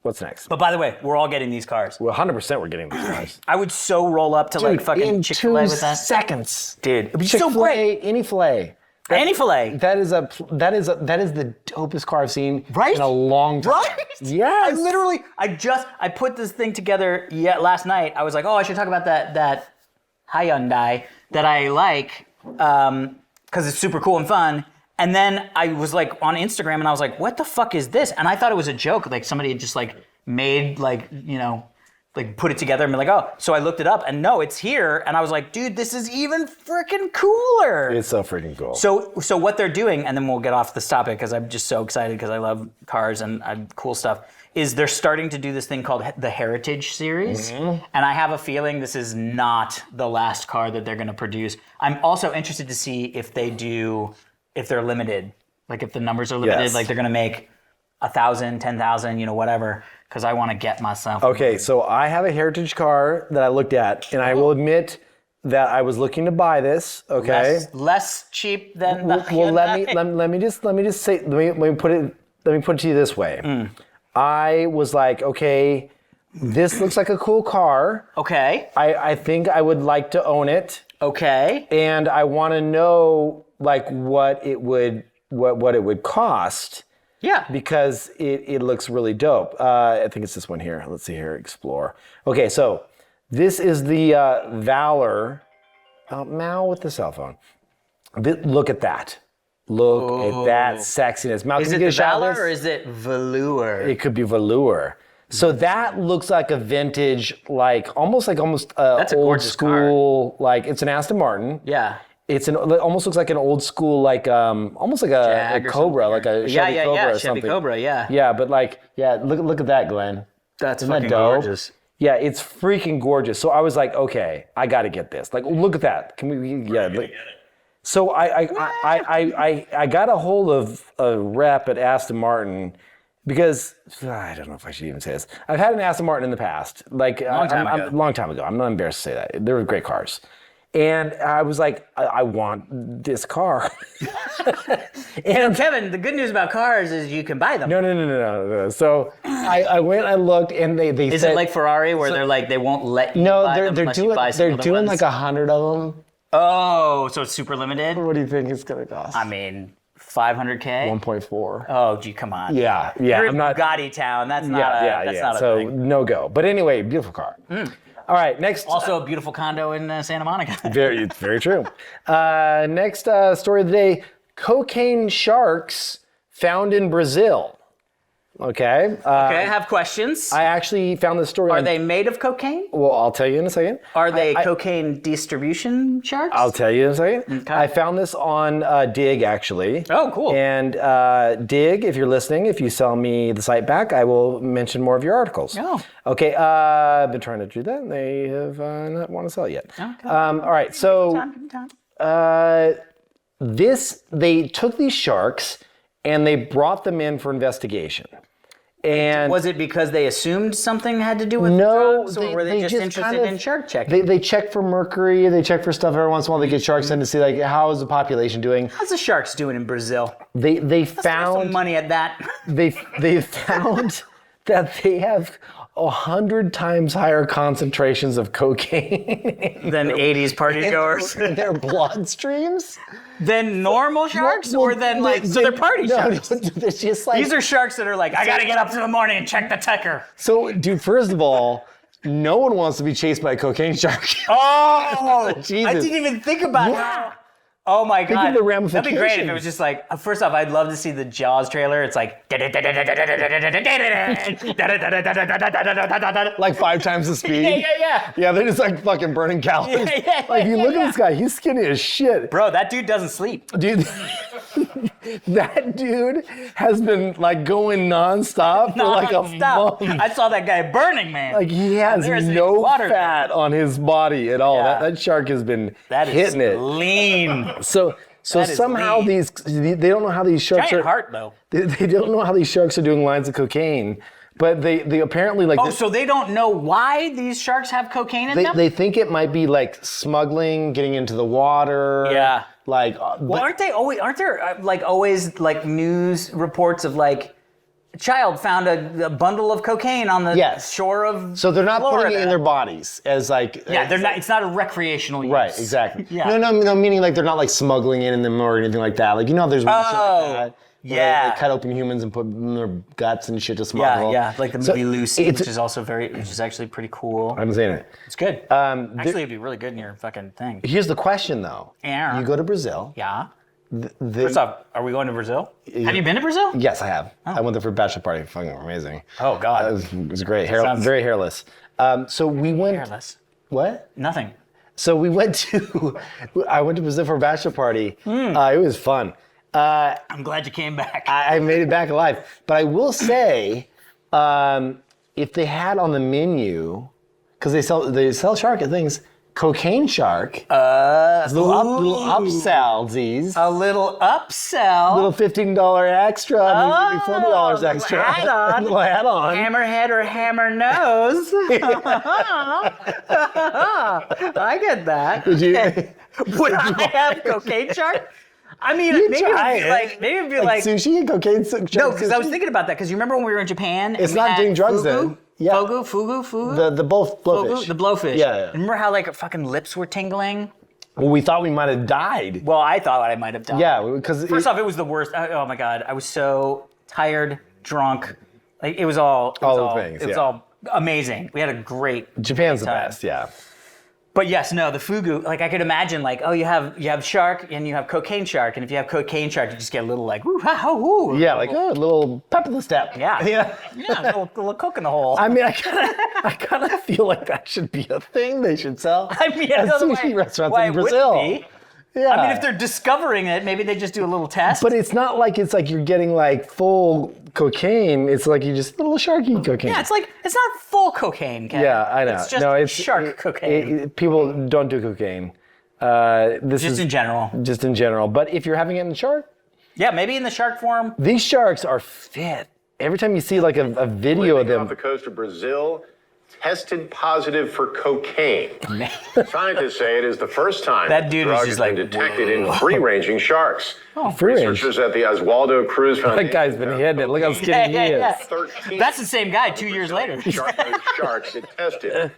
what's next? But by the way, we're all getting these cars. Well, 100% we're getting these cars. I would so roll up to like fucking in Chick-fil-A 2 with that. seconds. Dude, it'd be so great. Any filet. Any filet. That is the dopest car I've seen Right? in a long time. Right? Yes. I put this thing together last night. I was like, oh, I should talk about that Hyundai that I like because it's super cool and fun. And then I was like on Instagram and I was like, what the fuck is this? And I thought it was a joke. Like somebody had just like made like, you know, like put it together and be like, oh. So I looked it up and no, it's here. And I was like, dude, this is even freaking cooler. It's so freaking cool. So what they're doing, and then we'll get off this topic because I'm just so excited because I love cars and cool stuff, is they're starting to do this thing called the Heritage Series. Mm-hmm. And I have a feeling this is not the last car that they're going to produce. I'm also interested to see if they're limited. Like if the numbers are limited, Yes. like they're going to make 1,000, 10,000, you know, whatever, because I want to get myself. Okay, so I have a Heritage car that I looked at, and I will admit that I was looking to buy this. Okay. Less cheap than the Well, Hyundai. let me just say, let me put it let me put it to you this way. I was like, okay, this looks like a cool car. Okay. I think I would like to own it. Okay. And I want to know like what it would cost. Yeah. Because it looks really dope. I think it's this one here. Let's see here, explore. Okay, so this is the Valor. Mal with the cell phone. Look at that. Look at that sexiness. Mal, Is can it you the get a shot of Valor this? or is it Velour? It could be velour. So that looks like a vintage, almost That's a old gorgeous school, like it's an Aston Martin. Yeah. It almost looks like an old school, almost like a Jag or Cobra, like a Chevy Cobra or Chevy something. Cobra, yeah. Yeah, but look at that, Glenn. That's Isn't that fucking dope? gorgeous. Yeah, it's freaking gorgeous. So I was like, okay, I got to get this. Like, look at that. Can we? Yeah. So I got a hold of a rep at Aston Martin because I don't know if I should even say this. I've had an Aston Martin in the past, long time ago. I'm not embarrassed to say that. They were great cars. And I was like, I want this car. And Kevin, the good news about cars is you can buy them. No. So I went, I looked, and they Is said, it like Ferrari where they're like they won't let you buy them they're unless you doing buy some other ones? like 100 of them. Oh, so it's super limited? What do you think it's gonna cost? I mean, 500K? 1.4. Oh, gee, come on. Yeah. You're I'm in not. Bugatti town. That's not a So thing. no go. But anyway, beautiful car. All right, next. Also a beautiful condo in Santa Monica. It's very true. Next story of the day: cocaine sharks found in Brazil. Okay. Okay, I have questions. I actually found this story. Are they made of cocaine? Well, I'll tell you in a second. Are they cocaine distribution sharks? I'll tell you in a second. Okay. I found this on Dig, actually. Oh, cool. And Dig, if you're listening, if you sell me the site back, I will mention more of your articles. Oh. Okay, I've been trying to do that, and they have not want to sell it yet. Okay. All right, so Time. they took these sharks, and they brought them in for investigation. And Was it because they assumed something had to do with no, drugs, or were they just interested kind of- in shark checking? They check for mercury. They check for stuff every once in a while. They get sharks in to see how is the population doing. How's the sharks doing in Brazil? They Throw some found money at that. they found that they have 100 times higher concentrations of cocaine Than 80s party goers. in their bloodstreams. Than normal sharks, or than so they're party sharks. No, they're just like. These are sharks that are like, I gotta get up in the morning and check the ticker. So, dude, first of all, no one wants to be chased by a cocaine shark. Oh, Jesus. I didn't even think about that. Oh my God. of the That'd be great if it ramifications. was just like, first off, I'd love to see the Jaws trailer. It's like, Like 5 times the speed. yeah. Yeah, they're just like fucking burning calories. Yeah, Like, you look at this guy, he's skinny as shit. Bro, that dude doesn't sleep. Dude, that dude has been like going nonstop for like a Stop. month. I saw that guy burning, man. Like he has There isn't no any water there. fat on his body at all. Yeah. That shark has been That is hitting it. lean. So That is somehow lean. they don't know how these sharks Giant are. heart, though. They don't know how these sharks are doing lines of cocaine, but they apparently like. Oh, so they don't know why these sharks have cocaine in them? they think it might be like smuggling, getting into the water. Yeah. Like. Well, aren't there always like news reports of like a child found a bundle of cocaine on the Yes. shore of So they're not Florida. putting it in their bodies as like. Yeah, they're not. It's not a recreational use. Right, exactly. Yeah. No, meaning like they're not like smuggling it in them or anything like that. Like there's shit Oh, like that, where yeah. They cut open humans and put in their guts and shit to smuggle. Yeah, like the So movie Lucy, it's- which is actually pretty cool. I'm saying it. It's good. Actually, it'd be really good in your fucking thing. Here's the question though. Yeah. You go to Brazil. Yeah. The- First off, are we going to Brazil? Have you been to Brazil? Yes, I have. I went there for a bachelor party. Fucking amazing. Oh God. It was great. Sounds- Very hairless. So we went. Hairless. What? Nothing. So we went to. I went to Brazil for a bachelor party. It was fun. I'm glad you came back. I made it back alive. But I will say, if they had on the menu, because they sell shark at things, cocaine shark. Little upsellsies. A little upsell. Little $15 extra, maybe $40 extra. Add on. Little add-on. Hammerhead or hammer nose. I get that. Did you? Would I have cocaine shark? I mean, You maybe try it'd be it. like, maybe it'd be like, sushi and cocaine. no, because I was thinking about that. Because you remember when we were in Japan? It's and we not had doing drugs fugu? then. Yeah. Fugu. The blowfish. The blowfish. Yeah. Remember how like fucking lips were tingling? Well, we thought we might have died. Well, I thought I might have died. Yeah, because First off, it was the worst. Oh my god, I was so tired, drunk. Like it was all. All the things, It was yeah. all amazing. We had a great. Japan's the time. best. Yeah. But yes, no, the fugu. Like I could imagine, like you have shark and you have cocaine shark, and if you have cocaine shark, you just get a little like woo ha ha woo. Yeah, like a little pep in the step. Yeah. Yeah. Yeah, a little coke in the hole. I mean, I kind of feel like that should be a thing they should sell. I mean, at I don't know sushi restaurants why in it wouldn't Brazil. be. Yeah. I mean, if they're discovering it, maybe they just do a little test. But it's not like you're getting like full cocaine. It's like you just little sharky cocaine. yeah, it's not full cocaine, Ken. Yeah, I know. It's just no, it's shark cocaine. People don't do cocaine. This just is in general. just in general. But if you're having it in the shark, Yeah, maybe in the shark form. these sharks are fit. Every time you see like a video of Off them, the coast of Brazil, tested positive for cocaine. Scientists say it is the first time That dude the was drug just has been like, detected in free-ranging sharks. free range. Researchers at the Oswaldo Cruz Foundation. That guy's been hitting it. Look how skinny he is. 13 That's the same guy 2 years later. shark-nosed sharks it tested.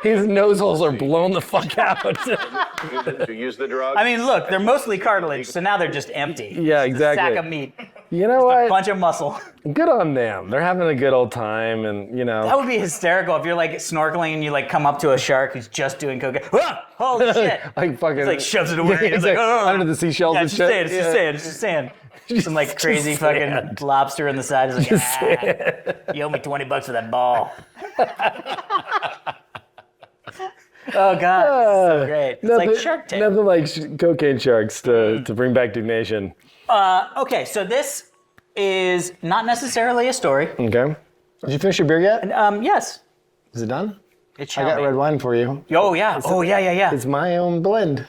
His nose holes are blown the fuck out. To use the drug. I mean, look, they're mostly cartilage, so now they're just empty. Yeah, Just a sack exactly. of meat, You know what? bunch of muscle. Good on them. They're having a good old time, and you know. That would be hysterical if you're like snorkeling and you like come up to a shark who's just doing cocaine. Ah, holy shit! like fucking. It's like shoves it away. It's like, oh, under the seashells yeah, and it's shit. just sand. It's just sand. It's just sand. Some like crazy just fucking sand. lobster in the side. Is like, you owe me $20 for that ball. Oh god, so great. It's like Shark Tank. Nothing like cocaine sharks to bring back Diggnation. Okay, so this is not necessarily a story. Okay. Did you finish your beer yet? Yes, Is it done? it I shall got be. red wine for you. Oh yeah. Oh yeah. It's my own blend.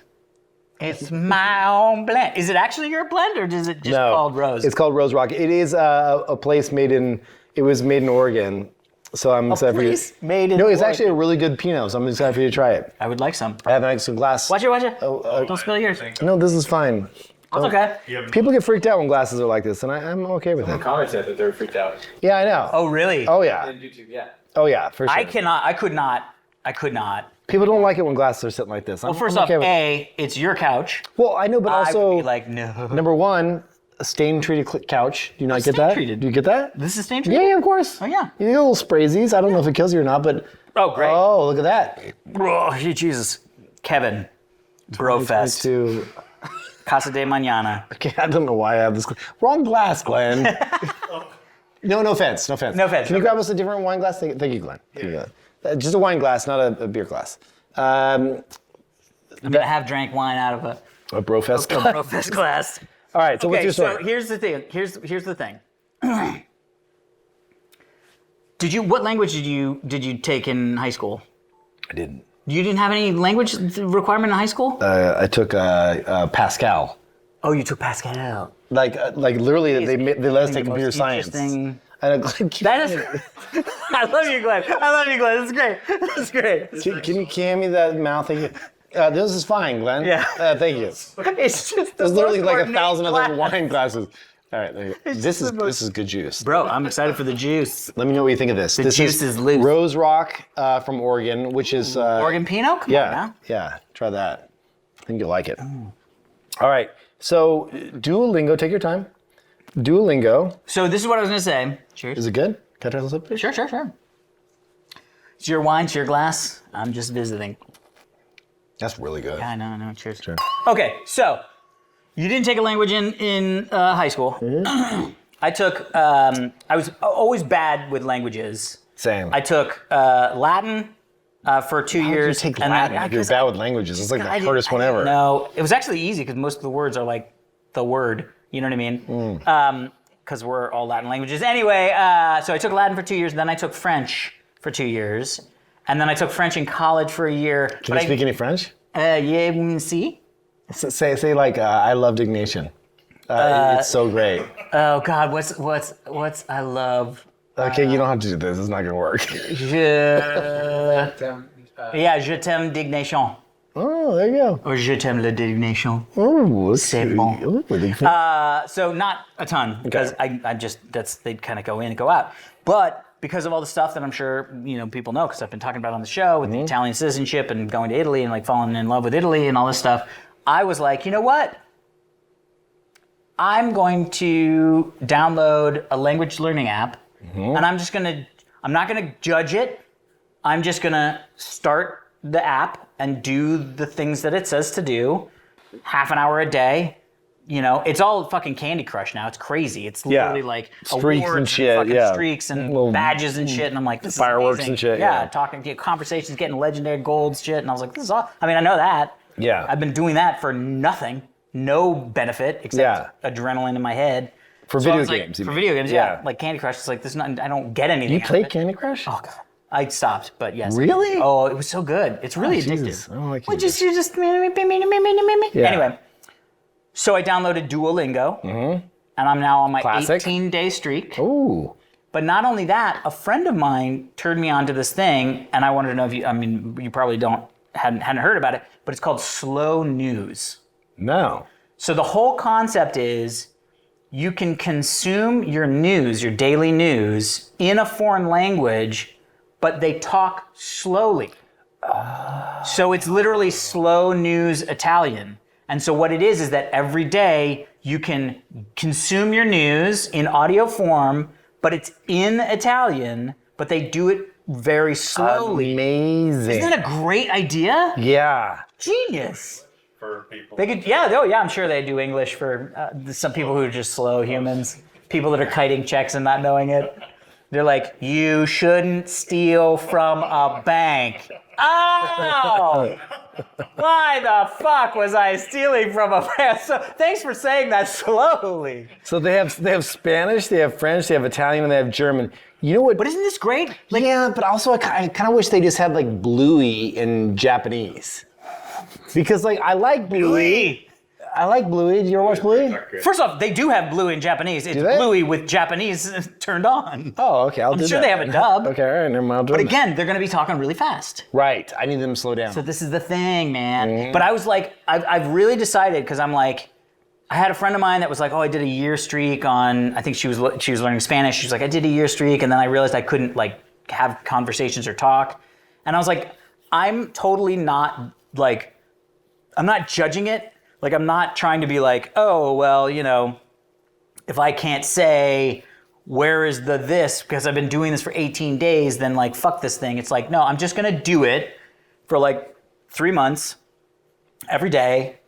It's my own blend. Is it actually your blend, or is it just called Rose? It's called Rose Rock. It is a place it was made in Oregon. So I'm excited for you. place made in No, it's Oregon. actually a really good Pinot, so I'm excited for you to try it. I would like some. I have an extra glass. Watch it. Oh, Don't spill yours. No, this is fine. That's okay. People get freaked out when glasses are like this, and I'm okay with it. Connor said that they were freaked out. Yeah, I know. Oh really? Oh yeah. YouTube, yeah. Oh yeah, for sure. I could not. People don't like it when glasses are sitting like this. Well, first off, it's your couch. Well, I know, but I also would be like, no. number one, a stain-treated couch. Do you not get that? stain-treated? Do you get that? This is stain Yeah, of course. Oh, yeah. You get little spraysies. I don't know if it kills you or not, but Oh, great. oh, look at that. Oh, Jesus. Kevin. Brofest. To Casa de Mañana. okay, I don't know why I have this. Wrong glass, Glenn. No offense. No offense, Can no you grab us a different wine glass? Thank you, Glenn. Thank you, Glenn. Just a wine glass, not a beer glass. I mean, I have drank wine out of A Brofest a glass. Brofest glass. All right, so what's Okay, your so story? here's the thing. Here's the thing. What language did you take in high school? I didn't. You didn't have any language requirement in high school? I took Pascal. Oh, you took Pascal. Like literally, they let us I think take the computer most science. interesting- I know, That is. I love you, Glenn. This is great. This is great. Can you hand me that mouth? Thank you. This is fine, Glenn. Yeah. Thank you. It's just. There's literally like 1,000 1,000 other wine glasses. All right, there you go. This is good juice. Bro, I'm excited for the juice. Let me know what you think of this. This juice is loose. Rose Rock from Oregon, which is Oregon Pinot? Come on Yeah, now. yeah. Try that. I think you'll like it. All right. So Duolingo, take your time. Duolingo. So this is what I was gonna say. Cheers. Is it good? Can I try this up? Sure. It's your wine, it's your glass. I'm just visiting. That's really good. I know. Cheers. Sure. Okay, so you didn't take a language in high school. Mm-hmm. I took. I was always bad with languages. Same. I took Latin for 2 How did yees. you take and Latin? then- If you're 'cause bad with languages, it's like I the hardest one ever. No, it was actually easy because most of the words are like the word. You know what I mean? Mm. Because we're all Latin languages. Anyway, so I took Latin for 2 years, then I took French for 2 years, and then I took French in college for a year. Can you speak any French? Yeah, see? Say like I love Diggnation. It's so great. Oh God, what's I love? Okay, you don't have to do this. It's not gonna work. Je t'aime Diggnation. Oh, there you go. Or je t'aime le Diggnation. Oh, C'est bon. Ooh, So not a ton because I just they kind of go in and go out, but because of all the stuff that I'm sure people know because I've been talking about on the show with the Italian citizenship and going to Italy and like falling in love with Italy and all this stuff, I was like, you know what? I'm going to download a language learning app, and I'm not gonna judge it. I'm just gonna start the app and do the things that it says to do, half an hour a day. It's all fucking Candy Crush now. It's crazy. It's literally like streaks awards and shit, fucking streaks and little badges and shit. And I'm like, this fireworks is amazing. and shit, Yeah, yeah. talking, conversations, getting legendary golds, shit. And I was like, this is all. I mean, I know that. Yeah. I've been doing that for nothing, no benefit except adrenaline in my head. For So I video was like, games. for even. video games, yeah. Like Candy Crush, it's like this. I don't get anything. You out play of it. Candy Crush? Oh god, I stopped, but yes. Really? Oh, it was so good. It's really addictive. Jesus. I don't like Well, Candy you just Yeah. Anyway. So I downloaded Duolingo, and I'm now on my Classic. 18-day streak. Ooh. But not only that, a friend of mine turned me onto this thing, and I wanted to know if you probably hadn't heard about it, but it's called slow news. No. So the whole concept is you can consume your news, your daily news, in a foreign language, but they talk slowly. So it's literally slow news Italian. And so what it is that every day you can consume your news in audio form, but it's in Italian, but they do it very slowly. Amazing. Isn't that a great idea? Yeah. Genius. For people. They could, I'm sure they do English for some people who are just slow humans, people that are kiting checks and not knowing it. They're like, you shouldn't steal from a bank. Oh! Why the fuck was I stealing from a bank? So, thanks for saying that slowly. So they have Spanish, they have French, they have Italian, and they have German. You know what? But isn't this great? Like, yeah, but also I kind of wish they just had like Bluey in Japanese. Because like I like Bluey. I like Bluey. Do you ever watch Bluey? First off, they do have Bluey in Japanese. It's they? Bluey with Japanese turned on. Oh, okay. I'm sure they have a dub. Okay, all right. Never mind. But again, they're going to be talking really fast. Right. I need them to slow down. So this is the thing, man. But I was like, I've really decided because I'm like, I had a friend of mine that was like, oh, I did a year streak on. I think she was learning Spanish. She was like, I did a year streak, and then I realized I couldn't like have conversations or talk, and I was like, I'm totally not like, I'm not judging it. Like I'm not trying to be like, oh well, if I can't say where is the this because I've been doing this for 18 days, then like fuck this thing. It's like, no, I'm just gonna do it for like 3 months every day.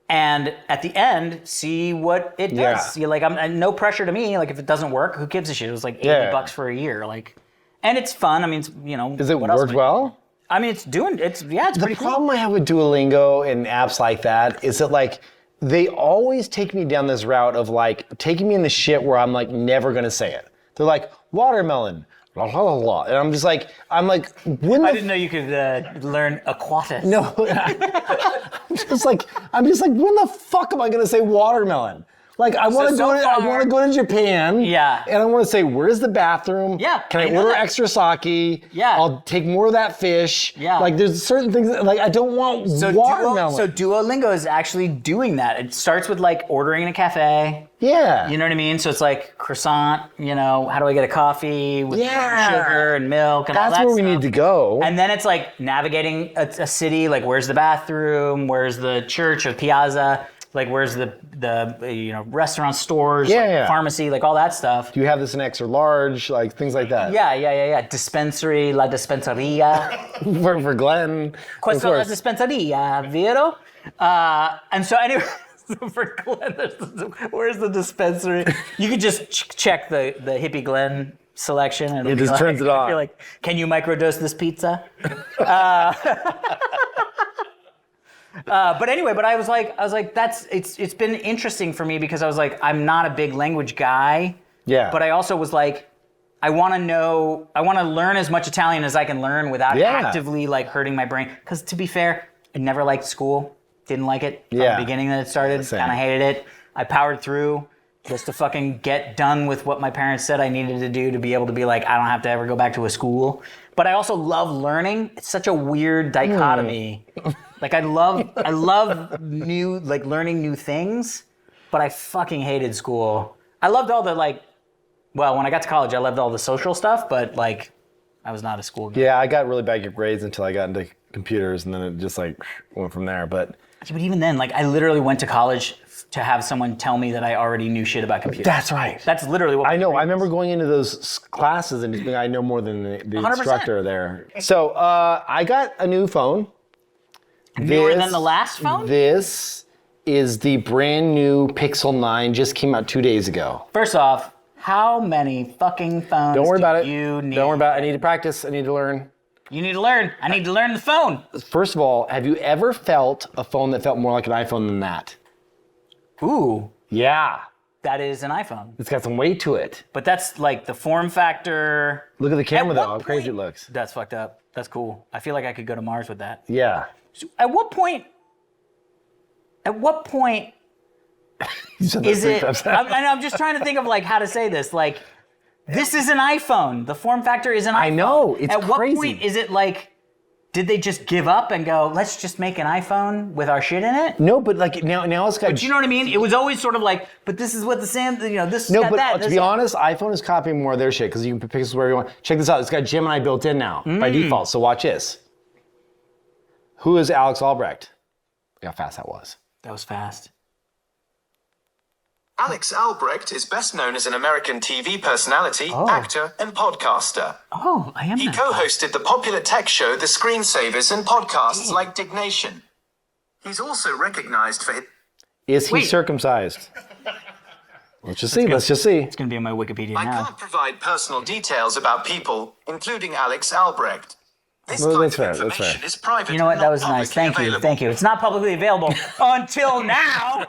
And at the end, see what it does. Yeah. I'm no pressure to me. Like if it doesn't work, who gives a shit? It was like $80 for a year. Like, and it's fun. I mean, Does it work well? I mean, it's The pretty problem I have with Duolingo and apps like that is that like they always take me down this route of like taking me in the shit where I'm like never gonna say it. They're like watermelon, blah blah blah, blah. And I'm like, when I didn't know you could learn aquatic. No, I'm just like, when the fuck am I gonna say watermelon? Like I want to go to Japan. Yeah. And I want to say, where's the bathroom? Yeah, Can I I know order that. extra sake? Yeah. I'll take more of that fish. Yeah. Like there's certain things that, like I don't want watermelon. So Duolingo is actually doing that. It starts with like ordering in a cafe. Yeah. You know what I mean? So it's like croissant, how do I get a coffee with sugar and milk and all That's that where we stuff. need to go. And then it's like navigating a city, like where's the bathroom, where's the church or piazza, like where's the restaurant, stores, Yeah. pharmacy, like all that stuff. Do you have this in extra large, like things like that? Yeah. Dispensary, la dispensaria. For Glenn. Questo of la course. dispensaria, vero? And so anyway, for Glenn, where's the dispensary? You could just check the Hippy Glenn selection and It just turns it on. You're like, can you microdose this pizza? But anyway, I was like, it's been interesting for me because I was like, I'm not a big language guy. Yeah. But I also was like, I want to learn as much Italian as I can learn without actively like hurting my brain. Because to be fair, I never liked school. Didn't like it from the beginning that it started. Same. Kind of hated it. I powered through just to fucking get done with what my parents said I needed to do to be able to be like, I don't have to ever go back to a school. but I also love learning. It's such a weird dichotomy. Like I love learning new things, but I fucking hated school. I loved all the when I got to college, I loved all the social stuff, but like I was not a school guy. Yeah, I got really bad grades until I got into computers, and then it just like went from there. But even then, like I literally went to college to have someone tell me that I already knew shit about computers. that's right. That's literally what I know. I remember going into those classes and just being, I know more than the 100%. instructor there. So I got a new phone. Newer than the last phone? This is the brand new Pixel 9. Just came out 2 days ago. First off, how many fucking phones Don't worry about it. you need? Don't worry about it. I need to practice. I need to learn. You need to learn. I need to learn the phone. First of all, have you ever felt a phone that felt more like an iPhone than that? Ooh, Yeah. that is an iPhone. It's got some weight to it. But that's like the form factor. Look at the camera, At though. what How crazy it point- looks. That's fucked up. That's cool. I feel like I could go to Mars with that. Yeah. So at what point is it? I'm just trying to think of like how to say this. Like, this is an iPhone. The form factor is an iPhone. I know. It's At what crazy. point is it like? Did they just give up and go, let's just make an iPhone with our shit in it? No, but like now it's got. But you know what I mean? It was always sort of like, but this is what this is No, got but that. to be honest, iPhone is copying more of their shit because you can put pixels wherever you want. Check this out. It's got Gemini built in now by default. So watch this. Who is Alex Albrecht? Look how fast that was. That was fast. Alex Albrecht is best known as an American TV personality, actor, and podcaster. Oh, I am He that. co-hosted the popular tech show The Screensavers and podcasts like Diggnation. He's also recognized for his... Is he Wait. circumcised? Let's just see. Let's just see. It's going to be on my Wikipedia I now. can't provide personal details about people, including Alex Albrecht. This Well, kind that's of fair, that's information fair. is private. You know what? and That not was nice. publicly Thank you. available. Thank you. It's not publicly available until now.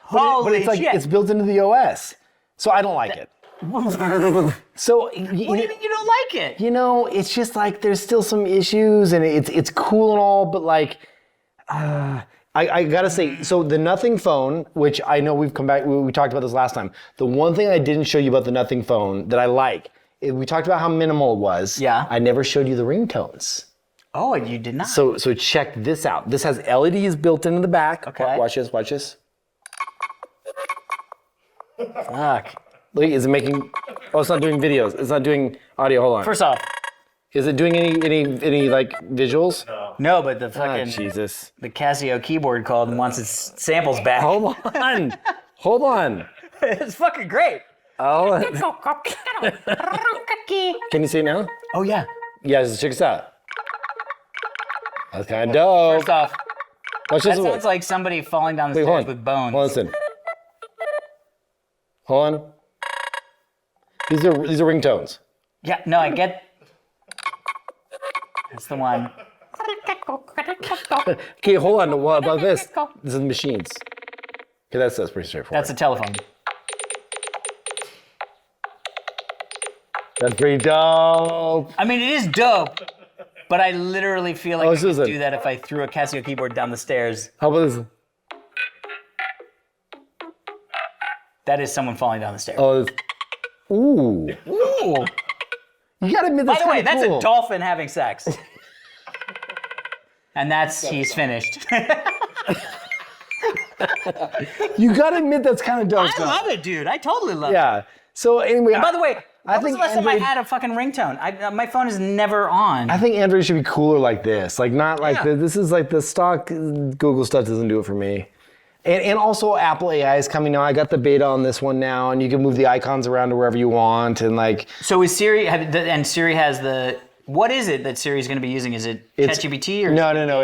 Holy But it's like shit. it's built into the OS, so I don't like it. So What do you mean you don't like it? You know, it's just like there's still some issues, and it's cool and all, but like, I gotta say, so the Nothing phone, which I know we've come back, we talked about this last time. The one thing I didn't show you about the Nothing phone that I like, we talked about how minimal it was. Yeah. I never showed you the ringtones. Oh, you did not. So check this out. This has LEDs built into the back. Okay. Watch this. Watch this. Fuck. Look, is it making? Oh, it's not doing videos. It's not doing audio. Hold on. First off, Is it doing any like visuals? no, but the Oh, fucking Jesus. the Casio keyboard called and wants its samples back. Hold on. Hold on. It's fucking great. Oh. Can you see it now? Oh yeah. Yeah, just check this out. That's kind of dope. First off, Watch that this. sounds like somebody falling down the Wait, hold stairs on. with bones. Hold on, listen. Hold on. These are ringtones. Yeah, no, I get. That's the one. Okay, hold on. What about this? This is machines. Okay, that's pretty straightforward. That's a telephone. That's pretty dope. I mean, it is dope, but I literally feel like Oh, I this could isn't. do that if I threw a Casio keyboard down the stairs. How about this? That is someone falling down the stairs. Oh, this. Ooh. Ooh. You gotta admit By that's the way, kinda that's cool. a dolphin having sex. And he's finished. You gotta admit that's kind of dope. I love it, dude. I totally love it. Yeah. So anyway, And by the way, I when was think the last time I Android- had a fucking ringtone? My phone is never on. I think Android should be cooler like this. Like not like this is like the stock Google stuff doesn't do it for me. And also Apple AI is coming now. I got the beta on this one now, and you can move the icons around to wherever you want, and like So is Siri, and Siri has what is it that Siri's going to be using? Is it ChatGPT or? No.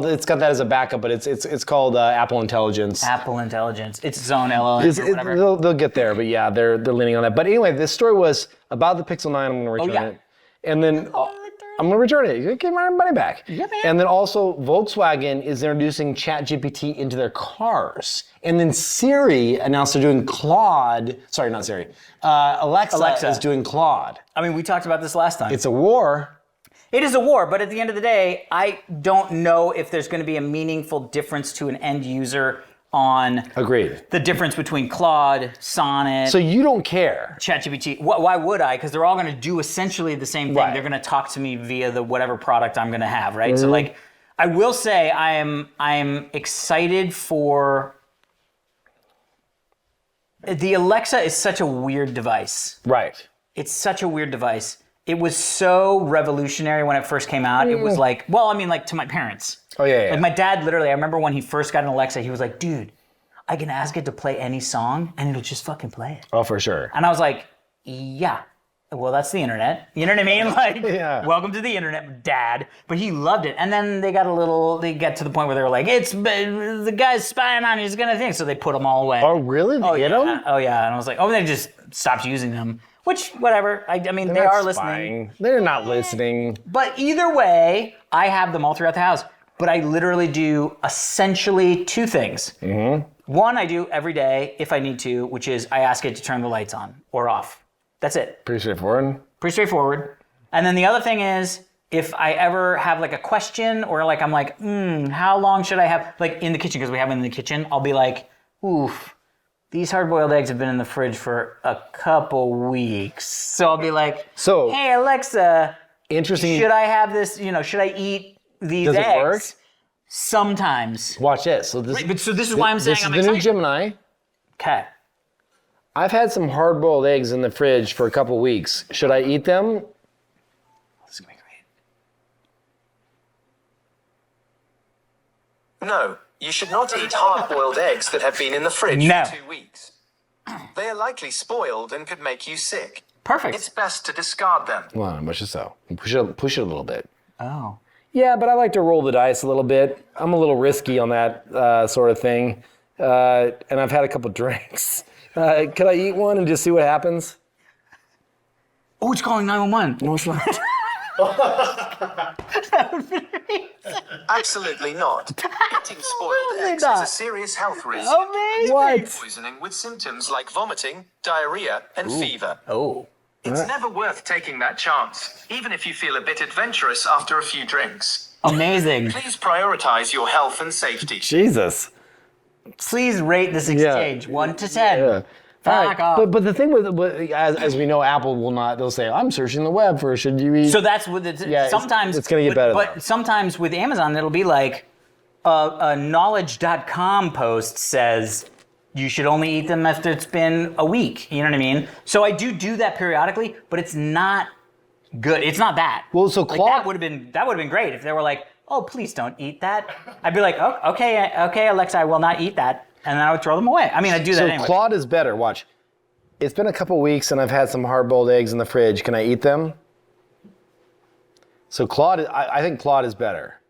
It's got that as a backup, but it's called Apple Intelligence. Apple Intelligence. It's its own LLM or whatever. They'll get there, but yeah, they're leaning on that. But anyway, this story was about the Pixel 9. I'm going to return it, and then I'm going to return it. You get my money back. Yeah, man. And then also, Volkswagen is introducing ChatGPT into their cars, and then Siri announced they're doing Claude. Sorry, not Siri. Alexa is doing Claude. I mean, we talked about this last time. It's a war. It is a war, but at the end of the day, I don't know if there's going to be a meaningful difference to an end user on Agreed. the difference between Claude, Sonnet, So you don't care. ChatGPT. Why would I? Because they're all going to do essentially the same thing. Right. They're going to talk to me via the whatever product I'm going to have, right? So like, I will say I am excited for. The Alexa is such a weird device. Right. It's such a weird device. It was so revolutionary when it first came out. It was like, well, I mean, like to my parents. Oh, yeah. Like my dad, literally, I remember when he first got an Alexa, he was like, dude, I can ask it to play any song and it'll just fucking play it. Oh, for sure. And I was like, yeah, well, that's the internet. You know what I mean? Like, welcome to the internet, Dad. But he loved it. And then they got to the point where they were like, the guy's spying on you, he's gonna think. So they put them all away. Oh, really? Oh, Get yeah. 'em? Oh, yeah. And I was like, they just stopped using them. Which, whatever. I mean, They're they not are spying. listening. They're not listening. But either way, I have them all throughout the house. But I literally do essentially two things. One, I do every day if I need to, which is I ask it to turn the lights on or off. That's it. Pretty straightforward. Pretty straightforward. And then the other thing is, if I ever have like a question or like I'm like, how long should I have, like in the kitchen, because we have it in the kitchen, I'll be like, oof, these hard-boiled eggs have been in the fridge for a couple weeks. So I'll be like, hey Alexa, interesting. should I have this, should I eat these Does eggs? it work? Sometimes. Watch this. So this, So this is why I'm saying I'm This is the new excited. Gemini. Okay. I've had some hard-boiled eggs in the fridge for a couple weeks. Should I eat them? This is gonna be great. No, you should not eat hard-boiled eggs that have been in the fridge No. for 2 weeks. They are likely spoiled and could make you sick. Perfect. It's best to discard them. Well, much as so. Push it a little bit. Oh. Yeah, but I like to roll the dice a little bit. I'm a little risky on that sort of thing. And I've had a couple drinks. Could I eat one and just see what happens? Oh, it's calling 911. No, it's not. Absolutely not. Eating spoiled eggs is a serious health risk. Amazing. What? Poisoning with symptoms like vomiting, diarrhea, and fever. Oh. It's never worth taking that chance, even if you feel a bit adventurous after a few drinks. Amazing. Please prioritize your health and safety. Jesus. Please rate this exchange 1 to 10. Yeah. Fuck off. But the thing with as we know, Apple will not. They'll say, "I'm searching the web for should you eat." So that's what sometimes it's gonna get better. But sometimes with Amazon, it'll be like a knowledge.com post says you should only eat them after it's been a week. You know what I mean? So I do that periodically, but it's not good. It's not that. Well, so like, Claude that would have been great if they were like, "Oh, please don't eat that." I'd be like, "Oh, okay, Alexa, I will not eat that." And then I would throw them away. I mean, I do that anyway. So Claude is better. Watch. It's been a couple weeks and I've had some hard-boiled eggs in the fridge. Can I eat them? So Claude, I think Claude is better.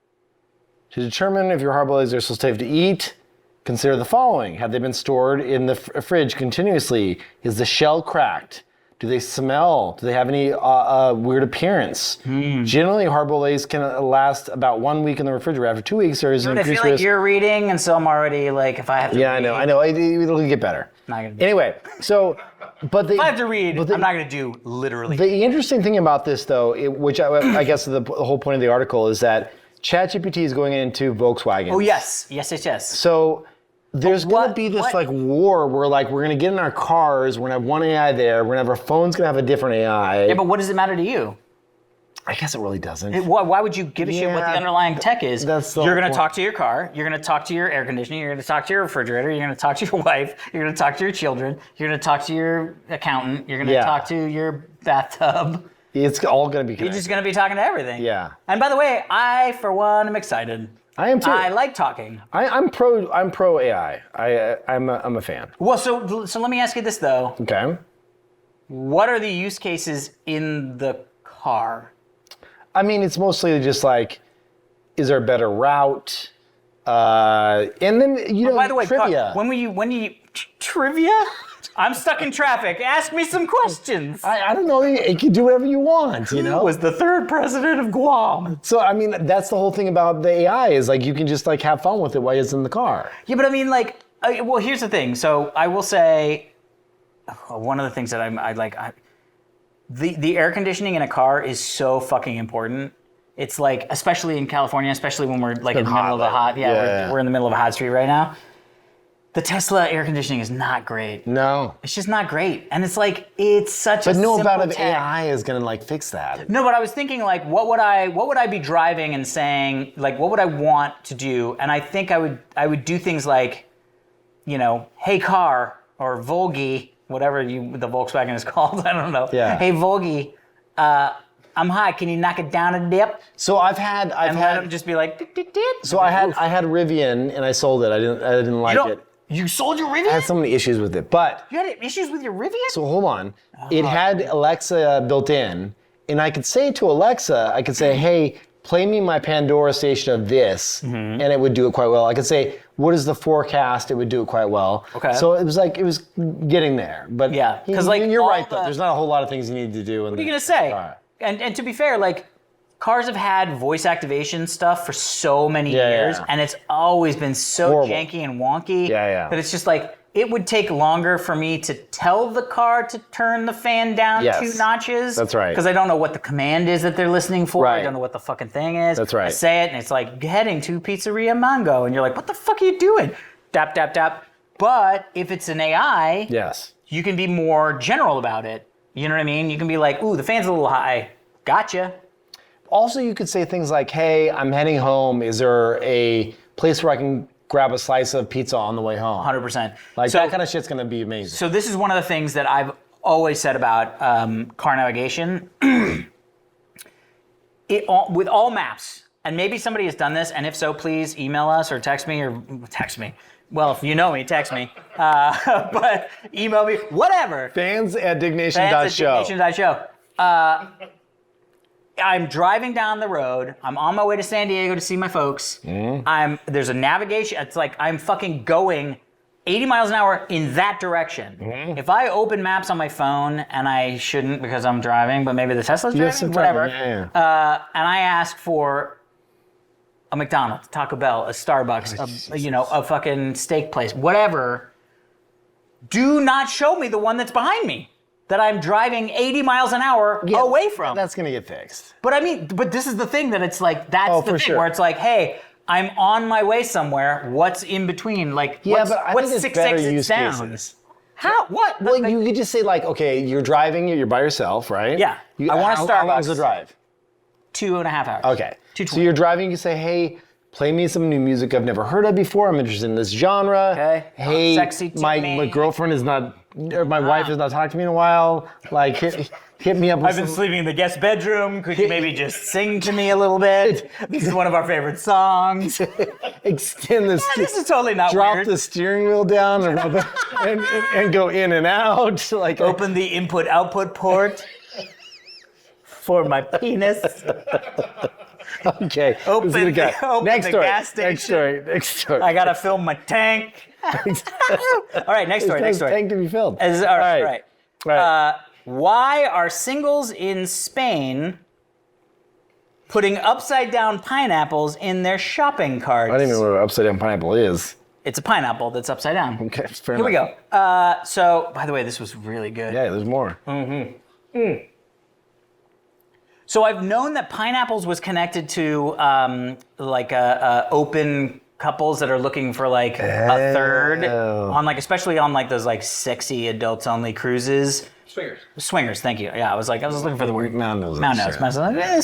To determine if your hard-boiled eggs are still safe to eat, consider the following. Have they been stored in the fridge continuously? Is the shell cracked? Do they smell? Do they have any weird appearance? Generally, hard-boiled eggs can last about 1 week in the refrigerator. After 2 weeks, there is an I increased feel like risk. you're reading, and so I'm already like, if I have to Yeah, read, I know. It'll get better. Not gonna do Anyway, so, but if I have to read, I'm not going to do literally. The interesting thing about this, though, which I guess the whole point of the article is that ChatGPT is going into Volkswagen. Oh, yes. So there's going to be this like war where like we're going to get in our cars, we're going to have one AI there, we're going to have our phones going to have a different AI. Yeah, but what does it matter to you? I guess it really doesn't. Why would you give a shit what the Yeah, underlying tech is? that's the You're whole going to point. talk to your car. You're going to talk to your air conditioning. You're going to talk to your refrigerator. You're going to talk to your wife. You're going to talk to your children. You're going to talk to your accountant. You're going to Yeah. talk to your bathtub. It's all going to be You're connected. just going to be talking to everything. Yeah. And by the way, I, for one, am excited. I am too. I like talking. I'm pro AI. I'm a fan. Well, so let me ask you this, though. Okay. What are the use cases in the car? I mean, it's mostly just like, is there a better route? And then, By the way, trivia. when you trivia? I'm stuck in traffic. Ask me some questions. I don't know. You can do whatever you want, you know? Who was the third president of Guam? So, I mean, that's the whole thing about the AI is like you can just like have fun with it while it's in the car. Yeah, but I mean, like, well, here's the thing. So I will say, one of the things that I like, the air conditioning in a car is so fucking important. It's like, especially in California, especially when we're like in the middle of a hot, we're in the middle of a hot street right now. The Tesla air conditioning is not great. No. It's just not great. And it's like, it's such a But no simple amount of tech. AI is gonna like fix that. No, but I was thinking like, what would I be driving and saying, like, what would I want to do? And I think I would do things like, you know, hey car, or Volgy, whatever the Volkswagen is called, I don't know. Yeah. Hey Volgy, I'm high, can you knock it down a dip? So I've had Let them just be like, dip, dip, dip. so I had Rivian and I sold it. I didn't like it. You sold your Rivian? I had so many issues with it, but You had issues with your Rivian? so hold on. It had Alexa built in, and I could say to Alexa, I could say, hey, play me my Pandora station of this, and it would do it quite well. I could say, what is the forecast? It would do it quite well. Okay. So it was getting there. But Yeah, 'cause, like, you're all right though. the- There's not a whole lot of things you need to do. What are you gonna say? And to be fair, like, cars have had voice activation stuff for so many years, yeah. and it's always been so Horrible. janky and wonky Yeah. that it's just like, it would take longer for me to tell the car to turn the fan down Yes. 2 notches. That's right. Because I don't know what the command is that they're listening for. I Right. don't know what the fucking thing is. That's right. I say it, and it's like, heading to Pizzeria Mango, and you're like, what the fuck are you doing? Tap, tap, tap. But if it's an AI, Yes. you can be more general about it. You know what I mean? You can be like, ooh, the fan's a little high. Gotcha. Also, you could say things like, hey, I'm heading home. Is there a place where I can grab a slice of pizza on the way home? 100%. Like so, that kind of shit's gonna be amazing. So this is one of the things that I've always said about car navigation. With all maps, and maybe somebody has done this, and if so, please email us or text me. Well, if you know me, text me. But email me, whatever. Fans at Diggnation.show. Diggnation.show. I'm driving down the road. I'm on my way to San Diego to see my folks. There's a navigation. It's like I'm fucking going 80 miles an hour in that direction. If I open maps on my phone, and I shouldn't because I'm driving, but maybe the Tesla's Yes, driving, I'm driving, whatever. yeah. And I ask for a McDonald's, Taco Bell, a Starbucks, a fucking steak place, whatever. Do not show me the one that's behind me that I'm driving 80 miles an hour away from. That's gonna get fixed. But I mean, this is the thing that it's like, that's Oh, the for thing sure. where it's like, hey, I'm on my way somewhere. What's in between? Like, Yeah, what's, but I what's think it's 6 better exits use down? cases. How? What? Well, you could just say like, okay, you're driving, you're by yourself, right? Yeah. I want a How long's Starbucks. the drive? 2.5 hours. Okay. 2:20. So you're driving, you say, hey, play me some new music I've never heard of before. I'm interested in this genre. Okay. Hey, Sexy to my me. girlfriend is not, or my wife has not talked to me in a while. Like, hit me up with I've been sleeping in the guest bedroom. Could you maybe just sing to me a little bit? This is one of our favorite songs. extend this. This is totally not Drop weird. the steering wheel down and, and go in and out. Like Open the input-output port for my penis. Okay. Open This is good. open Next the story. gas Next story. Next story. I gotta fill my tank. All right, next story. Next story. Tank to be filled. All right. All right. Why are singles in Spain putting upside down pineapples in their shopping carts? I don't even know what an upside down pineapple is. It's a pineapple that's upside down. Okay, fair Here we enough. go. So, by the way, this was really good. Yeah, there's more. So I've known that pineapples was connected to open couples that are looking for like a third on like, especially on like those like sexy adults only cruises. Swingers, thank you. Yeah, I was looking for the word. Mountains.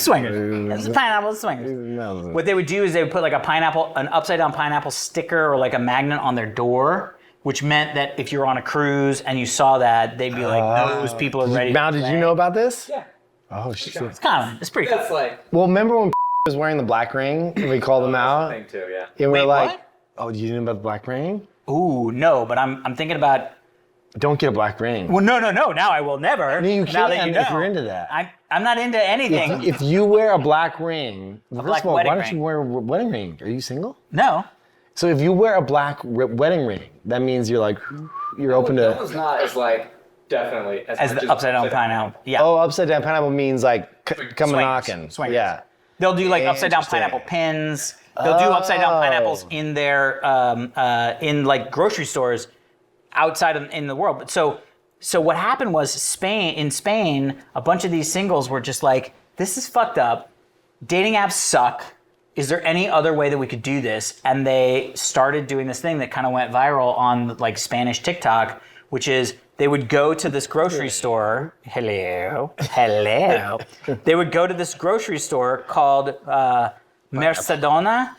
Swingers. It's a pineapple, it's swingers. What they would do is they would put like an upside down pineapple sticker or like a magnet on their door, which meant that if you're on a cruise and you saw that, they'd be like, those people are ready. Mal, to did play. you know about this? Yeah. Oh, shit. It's pretty cool. Well, remember when was wearing the black ring and we called them out? too, yeah. And we're Wait, like, what? oh, do you know about the black ring? Ooh, no, but I'm thinking about. Don't get a black ring. Well, no. Now I will never. No, you now that can you know. if you're into that. I'm not into anything. If you wear a black ring, first black of all, wedding why don't ring. you wear a wedding ring? Are you single? No. So if you wear a black wedding ring, that means you're like, you're open to. It's not as like definitely As the upside down pineapple. Yeah. Oh, upside down pineapple means like come Swingers. knocking. Swingers. Yeah. They'll do like upside down Interesting. pineapple pins. They'll do upside down pineapples in their in like grocery stores outside in the world. But so what happened was in Spain, a bunch of these singles were just like, this is fucked up. Dating apps suck. is there any other way that we could do this? And they started doing this thing that kind of went viral on like Spanish TikTok, which is they would go to this grocery store. Hello. They would go to this grocery store called Mercadona,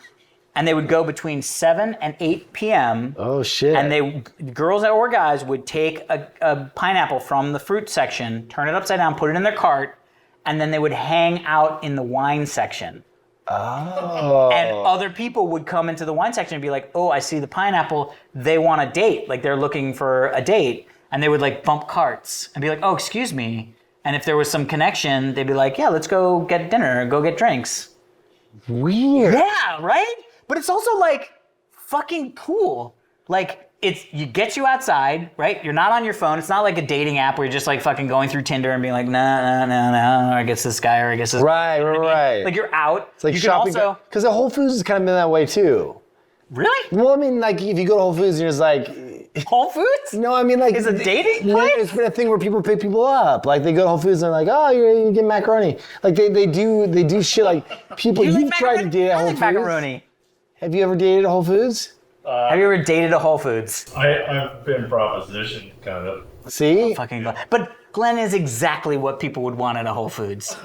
and they would go between 7 and 8 p.m. Oh shit! And girls or guys would take a pineapple from the fruit section, turn it upside down, put it in their cart, and then they would hang out in the wine section. Oh. And other people would come into the wine section and be like, oh, I see the pineapple. They want a date. Like they're looking for a date. And they would like bump carts and be like, oh, excuse me. And if there was some connection, they'd be like, yeah, let's go get dinner, go get drinks. Weird. Yeah, right? But it's also like fucking cool. Like you gets you outside, right? You're not on your phone. It's not like a dating app where you're just like fucking going through Tinder and being like, no, I guess this guy or I guess this. Right. Like you're out. It's like you shopping. Because the Whole Foods has kind of been that way too. Really? Well, I mean, like if you go to Whole Foods, you're just like. Whole Foods? No, I mean like. Is a dating place? It's been a thing where people pick people up. Like they go to Whole Foods and they're like, oh, you get macaroni. Like they do shit like people. You've tried to date at Whole Foods. Macaroni. Have you ever dated at Whole Foods? Have you ever dated a Whole Foods? I've been propositioned, kind of. See? Fucking Glenn. But Glenn is exactly what people would want at a Whole Foods.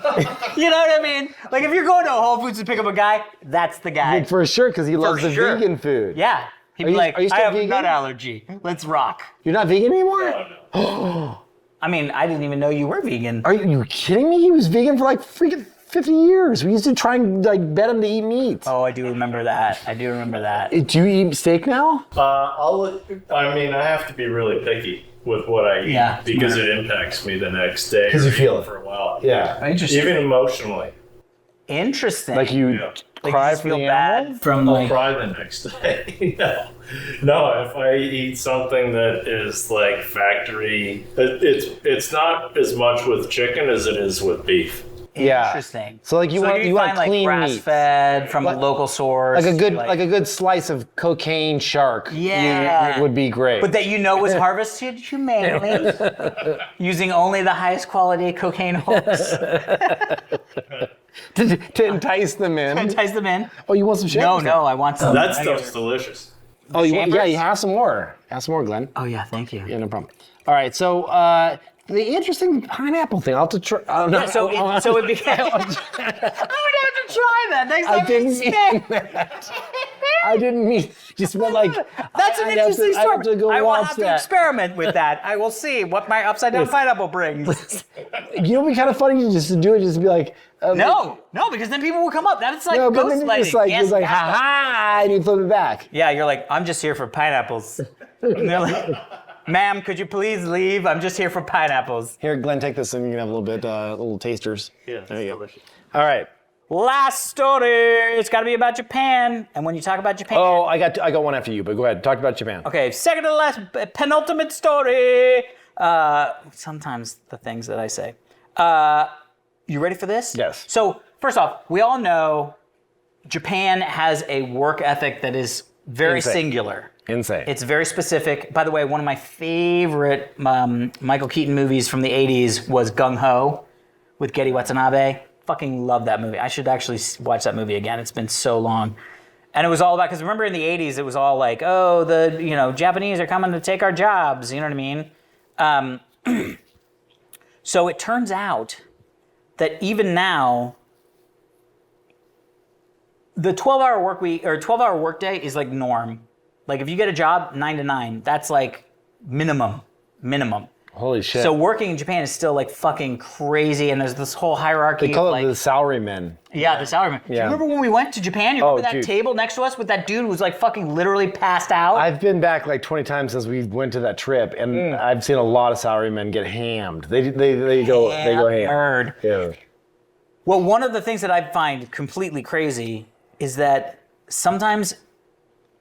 You know what I mean? Like if you're going to a Whole Foods to pick up a guy, that's the guy. For sure, because he loves the sure. vegan food. Yeah. He'd be like, are you I still have a vegan? nut allergy. Let's rock. You're not vegan anymore? No. I mean, I didn't even know you were vegan. Are you kidding me? He was vegan for like freaking 50 years. We used to try and like bet him to eat meat. Oh, I do remember that. Do you eat steak now? I have to be really picky with what I eat because it impacts me the next day. Because you feel it for a while. Yeah. Interesting. Even emotionally. Interesting. Like you cry you for feel the bad animal? from I'll like. cry the next day. No, if I eat something that is like factory, it's not as much with chicken as it is with beef. Yeah. Interesting. So like you want find clean like meat. grass-fed from a local source, like a good slice of cocaine shark. Yeah. Would be great. but that you know was harvested humanely, using only the highest quality cocaine hooks to entice them in. entice them in. Oh, you want some shit? No, I want some. That stuff's delicious. Oh, you Chambers? have some more. Have some more, Glenn. Oh yeah, thank you. Yeah, no problem. All right, so the interesting pineapple thing. I'll have to try. Yeah, so it became. I would have to try that next time. I didn't mean that. I didn't mean. Just meant like. That's an interesting story. I have to go I will watch have to that. experiment with that. I will see what my upside down pineapple brings. You know, it'd be kind of funny just to do it, just to be like. No, because then people will come up. That's like No, but then ghostlighting. it's like, Yes, it's like, yes. ha ha, and you flip it back. Yeah, you're like, I'm just here for pineapples. And they're like, ma'am, could you please leave? I'm just here for pineapples. Here, Glenn, take this and you can have a little bit, little tasters. Yeah, There you go. delicious. All right. Last story. It's got to be about Japan. And when you talk about Japan. Oh, I got one after you, but go ahead. Talk about Japan. Okay, second to last, penultimate story. Sometimes the things that I say. You ready for this? Yes. So, first off, we all know Japan has a work ethic that is very Insane. singular. Insane. It's very specific. By the way, one of my favorite Michael Keaton movies from the 80s was Gung Ho with Getty Watanabe. Fucking love that movie. I should actually watch that movie again. It's been so long. And it was all about, because remember in the 80s, it was all like, oh, the Japanese are coming to take our jobs. You know what I mean? So it turns out that even now, the 12-hour work week or 12-hour workday is like norm. Like if you get a job 9 to 9, that's like minimum. Holy shit. So working in Japan is still like fucking crazy, and there's this whole hierarchy. They call of it like, the salarymen. yeah, the salaryman. Do you Yeah. remember when we went to Japan? You remember that dude. table next to us with that dude who was like fucking literally passed out? I've been back like 20 times since we went to that trip, and I've seen a lot of salarymen get hammed. They go ham. Nerd. Yeah. Well, one of the things that I find completely crazy is that sometimes,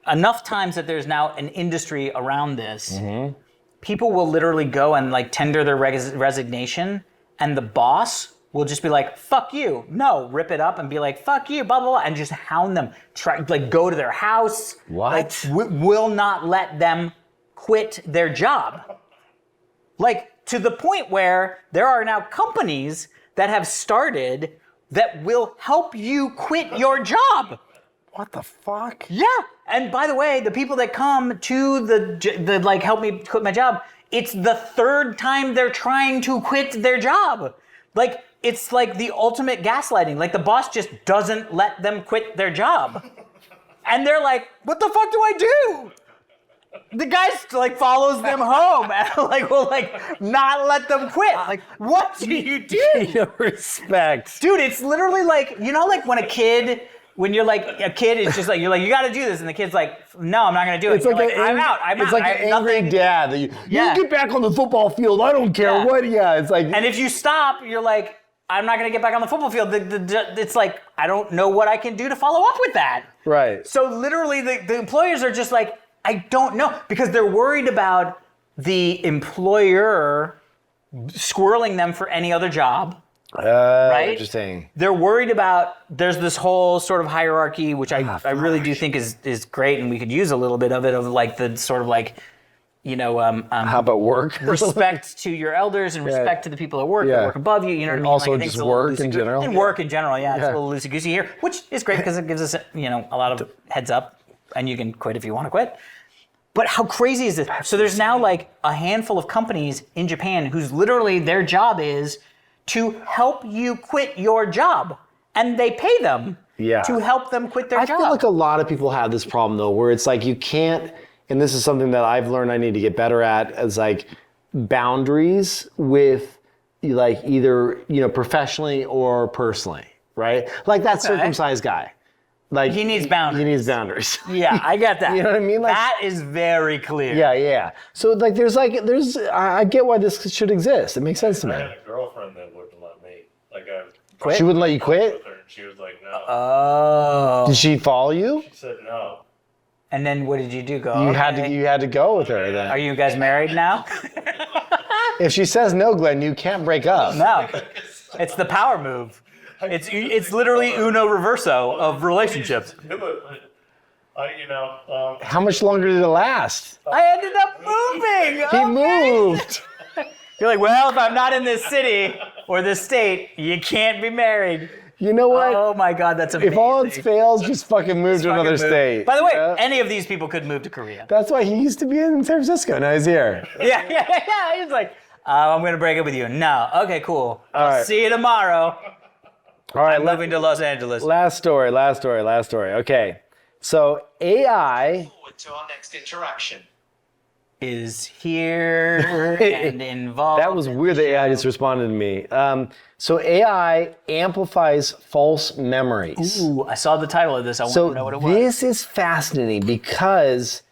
enough times that there's now an industry around this, people will literally go and like tender their resignation, and the boss will just be like, fuck you. No, rip it up and be like, fuck you, blah, blah, blah, and just hound them. Go to their house. What? Like, will not let them quit their job. Like, to the point where there are now companies that have started that will help you quit your job. What the fuck? Yeah. And by the way, the people that come to the like help me quit my job, it's the third time they're trying to quit their job. Like, it's like the ultimate gaslighting. Like, the boss just doesn't let them quit their job. And they're like, what the fuck do I do? The guy like follows them home and like will like not let them quit. Like, what do you do? Respect. Dude, it's literally like, you know, like when you're like a kid, it's just like, you're like, you gotta do this. And the kid's like, no, I'm not gonna do it. It's like, I'm out. It's like an angry dad. That you get back on the football field. I don't care what. Yeah, it's like. And if you stop, you're like, I'm not gonna get back on the football field. It's like, I don't know what I can do to follow up with that. Right. So literally the employers are just like, I don't know, because they're worried about the employer squirreling them for any other job. Right? Interesting. They're worried about, there's this whole sort of hierarchy, which I really do think is great, and we could use a little bit of it, of like the sort of like, you know, how about work? Respect to your elders and respect to the people that work above you. You know what I mean? Also, like, I think just work in general. And work in general, it's a little loosey-goosey here, which is great because it gives us, you know, a lot of heads up, and you can quit if you want to quit. But how crazy is this? So there's now like a handful of companies in Japan whose literally their job is to help you quit your job, and they pay them to help them quit their job. I feel like a lot of people have this problem though, where it's like you can't, and this is something that I've learned I need to get better at, is like boundaries with like either, you know, professionally or personally, right? Like that circumcised guy. Like he needs boundaries. He needs boundaries. Yeah, I get that. You know what I mean? Like, that is very clear. Yeah. So like I get why this should exist. It makes sense to me. I had a girlfriend that wouldn't let me. Like, quit? She wouldn't let you quit? with her, and she was like, no. Oh. Did she follow you? She said no. And then what did you do? Go. You had to go with her then. Are you guys married now? If she says no, Glenn, you can't break up. No. It's the power move. It's literally Uno Reverso of relationships. How much longer did it last? I ended up moving. He moved. You're like, well, if I'm not in this city or this state, you can't be married. You know what? Oh my God, that's amazing. If all else fails, just fucking move to another state. By the way, any of these people could move to Korea. That's why he used to be in San Francisco. Now he's here. Yeah. He's like, I'm going to break up with you. No. Okay, cool. I'll see you tomorrow. All right, I'm moving to Los Angeles. Last story. Okay. So AI Forward to our next interaction. Is here and involved. That was weird that AI just responded to me. So AI amplifies false memories. Ooh, I saw the title of this. I want to know what it was. This is fascinating because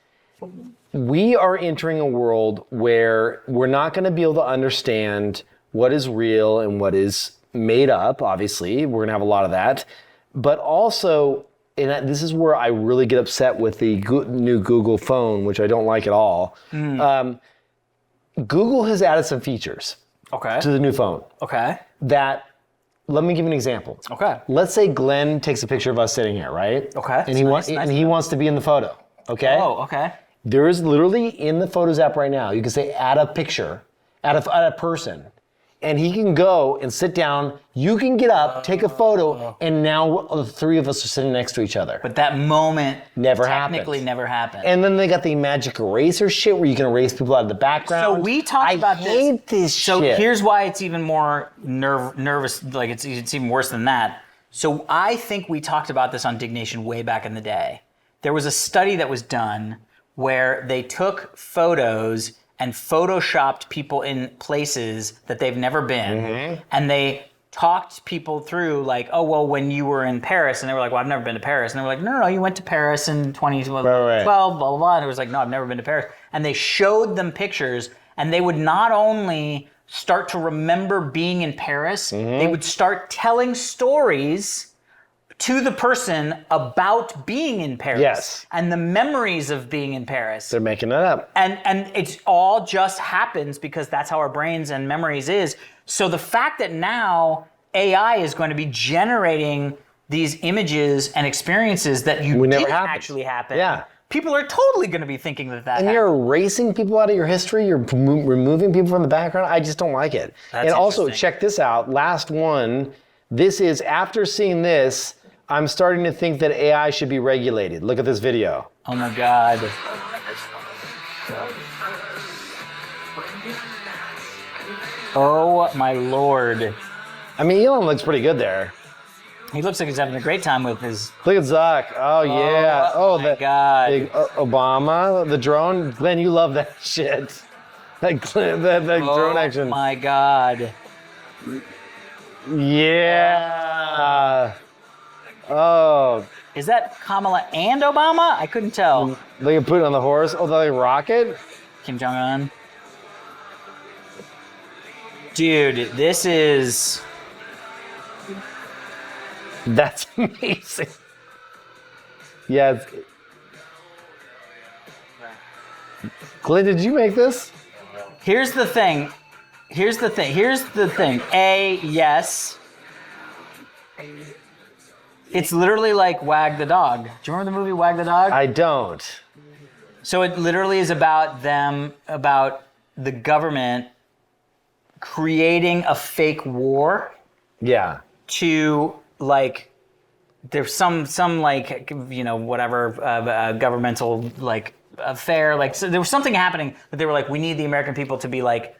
we are entering a world where we're not going to be able to understand what is real and what is made up, obviously. We're going to have a lot of that. But also, and this is where I really get upset with the new Google phone, which I don't like at all. Google has added some features to the new phone. Okay. That, let me give you an example. Okay. Let's say Glenn takes a picture of us sitting here, right? Okay. And he wants to be in the photo. Okay. Oh, okay. There is literally in the Photos app right now, you can say add a picture, add a person. And he can go and sit down, you can get up, take a photo, and now the three of us are sitting next to each other. But that moment technically never happened. And then they got the magic eraser shit where you can erase people out of the background. So we talked about this. I hate this shit. So here's why it's even more nervous, like it's even worse than that. So I think we talked about this on Diggnation way back in the day. There was a study that was done where they took photos and photoshopped people in places that they've never been. And they talked people through like, oh, well, when you were in Paris, and they were like, well, I've never been to Paris. And they were like, no, you went to Paris in 2012, blah, blah, blah. And it was like, no, I've never been to Paris. And they showed them pictures, and they would not only start to remember being in Paris, they would start telling stories to the person about being in Paris and the memories of being in Paris. They're making it up. And it all just happens because that's how our brains and memories is. So the fact that now AI is going to be generating these images and experiences that didn't actually happen. People are totally going to be thinking that happened. You're erasing people out of your history. You're removing people from the background. I just don't like it. And also, check this out. Last one. This is after seeing this. I'm starting to think that AI should be regulated. Look at this video. Oh my God. Oh my Lord. I mean, Elon looks pretty good there. He looks like he's having a great time with his. Look at Zuck. Oh, yeah. Oh my God. Big Obama, the drone. Glenn, you love that shit. That drone action. Oh my God. Yeah. Oh. Is that Kamala and Obama? I couldn't tell. Look at Putin on the horse. Oh, the rocket. Kim Jong-un. Dude, this is... That's amazing. Yeah. Glenn, did you make this? Here's the thing. A, yes. It's literally like Wag the Dog. Do you remember the movie Wag the Dog? I don't. So it literally is about the government creating a fake war. Yeah. To like, there's some like, you know, whatever governmental like affair. Like, so there was something happening that they were like, we need the American people to be like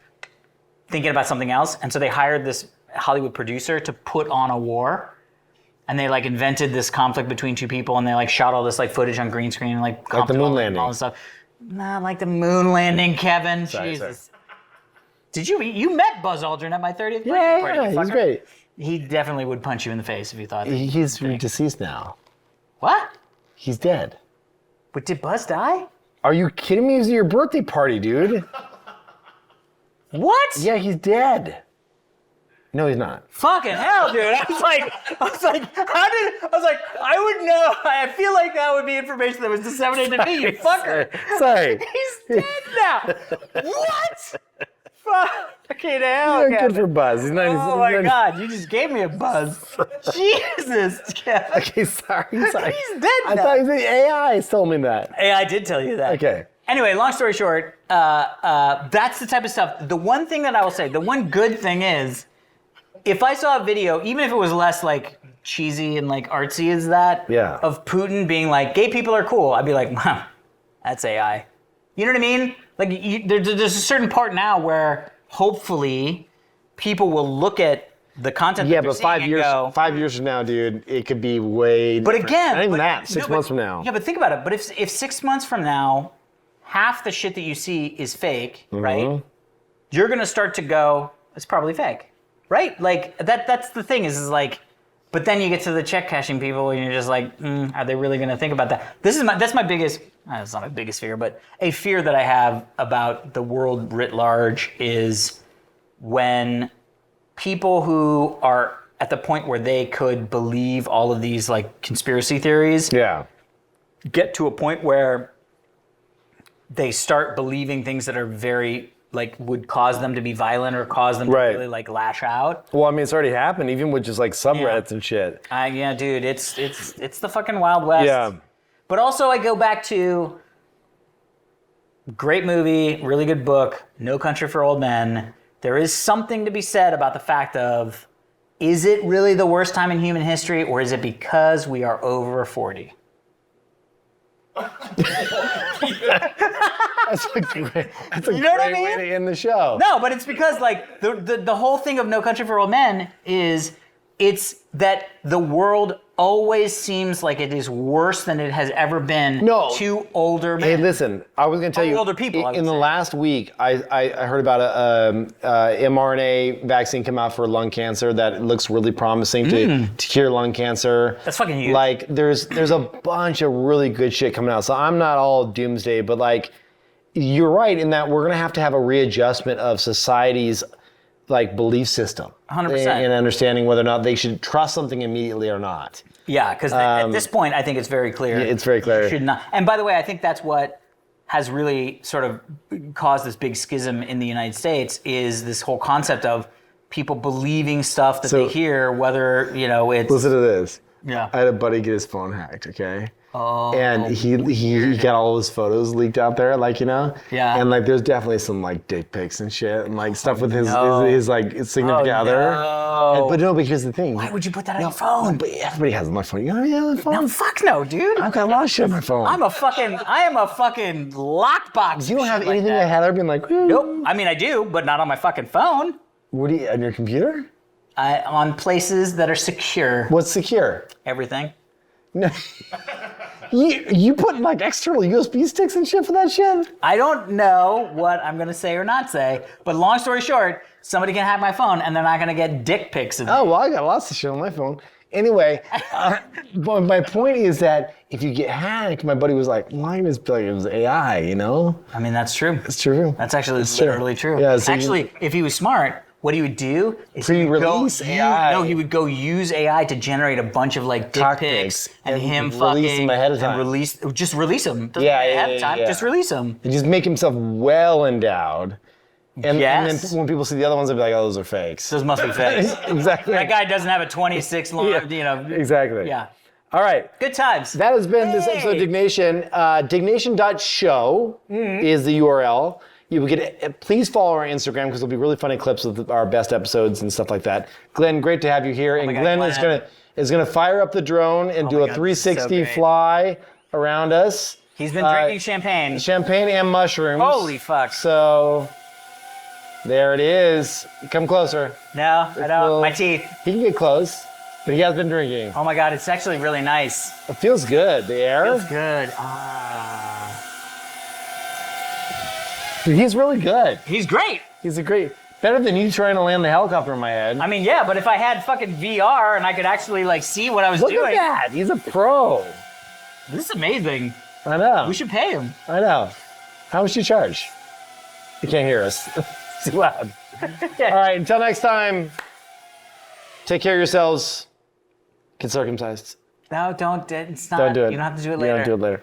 thinking about something else, and so they hired this Hollywood producer to put on a war. And they like invented this conflict between two people, and they like shot all this like footage on green screen and like the moon landing. all this stuff. Not like the moon landing, Kevin. Sorry, Jesus. Did you met Buzz Aldrin at my 30th birthday party? Yeah, he's great. He definitely would punch you in the face if you thought that. He's deceased now. What? He's dead. But did Buzz die? Are you kidding me? It was your birthday party, dude. What? Yeah, he's dead. No, he's not. Fucking hell, dude. I was like, I would know. I feel like that would be information that was disseminated to me, you fucker. Sorry. He's dead now. What? Fucking hell, You're good for Buzz. He's not. Oh my God, you just gave me a buzz. Jesus. Kevin. Okay, sorry. He's dead I now. thought you said AI told me that. Hey, I did tell you that. Okay. Anyway, long story short, that's the type of stuff. The one thing that I will say, the one good thing is, if I saw a video, even if it was less like cheesy and like artsy as that, of Putin being like, gay people are cool, I'd be like, wow, that's AI. You know what I mean? Like, there's a certain part now where hopefully people will look at the content that they're but seeing and go, 5 years from now, dude, it could be way but different. again, Not even that, 6 months from now. Yeah, but think about it. But if 6 months from now, half the shit that you see is fake, right? You're gonna start to go, it's probably fake. Right? Like, that's the thing is like, but then you get to the check cashing people and you're just like, are they really gonna think about that? That's my biggest, it's not my biggest fear, but a fear that I have about the world writ large is when people who are at the point where they could believe all of these like conspiracy theories get to a point where they start believing things that are very like would cause them to be violent or cause them to really like lash out. Well, I mean, it's already happened, even with just like subreddits and shit. Yeah, dude, it's the fucking Wild West. Yeah. But also, I go back to great movie, really good book, No Country for Old Men. There is something to be said about the fact of, is it really the worst time in human history, or is it because we are over 40? That's a great You know what I mean? way to end the show. No, but it's because like the whole thing of No Country for Old Men is it's that the world always seems like it is worse than it has ever been to older men. Hey, listen, I was going to tell you, older people, in the last week, I heard about a mRNA vaccine come out for lung cancer that looks really promising to cure lung cancer. That's fucking huge. Like, there's a bunch of really good shit coming out. So I'm not all doomsday, but like, you're right in that we're going to have a readjustment of society's like belief system. 100%. And understanding whether or not they should trust something immediately or not. Yeah, because at this point, I think it's very clear. It's very clear. You should not. And by the way, I think that's what has really sort of caused this big schism in the United States is this whole concept of people believing stuff that they hear, whether, you know, it's... Listen to this. Yeah. I had a buddy get his phone hacked, okay? And he got all his photos leaked out there, like, you know? Yeah. And like there's definitely some like dick pics and shit and like stuff with his like significant Oh, other. no. But no, because the thing. Why would you put that on your phone? But everybody has my phone. You know, yeah, phone. No, fuck no, dude. I've got a lot of shit on my phone. I am a fucking lockbox. You don't have anything like that Heather being like, Nope. I mean, I do, but not on my fucking phone. What do you, on your computer? On places that are secure. What's secure? Everything. No. You put like external USB sticks and shit for that shit? I don't know what I'm gonna say or not say, but long story short, somebody can hack my phone and they're not gonna get dick pics of me. Oh, well, I got lots of shit on my phone. Anyway, but my point is that if you get hacked, my buddy was like, why is it was AI, you know? I mean, that's true. It's true. That's actually It's true. literally true. Yeah, so actually, if he was smart, what he would do is Pre-release AI. No, he would go use AI to generate a bunch of like dick Cock pics pics and and him release fucking them ahead of time. and just release them. Doesn't Yeah, matter yeah, ahead of time. yeah. Just release them. And just make himself well endowed. And Yes. then when people see the other ones, they'll be like, oh, those are fakes. Those must be fakes. Exactly. That guy doesn't have a 26 long, you know. Exactly. Yeah. All right. Good times. That has been this episode of Diggnation. Diggnation.show is the URL. You will get. Please follow our Instagram because there'll be really funny clips of our best episodes and stuff like that. Glenn, great to have you here. And my God, Glenn Glenn. is gonna fire up the drone and do my a God, 360 this is so great. fly around us. He's been drinking champagne. Champagne and mushrooms. Holy fuck. So there it is. Come closer. No, I don't. Well, My teeth. He can get close, but he has been drinking. Oh my God, it's actually really nice. It feels good. The air. Feels good. Dude, he's really good. He's great. He's a great. Better than you trying to land the helicopter in my head. I mean, yeah, but if I had fucking VR and I could actually like see what I was Look doing. at that. He's a pro. This is amazing. I know. We should pay him. I know. How much do you charge? You can't hear us. Too loud. All right, until next time, take care of yourselves. Get circumcised. No, don't. It's not. Don't do it. You don't have to do it You later. don't do it later.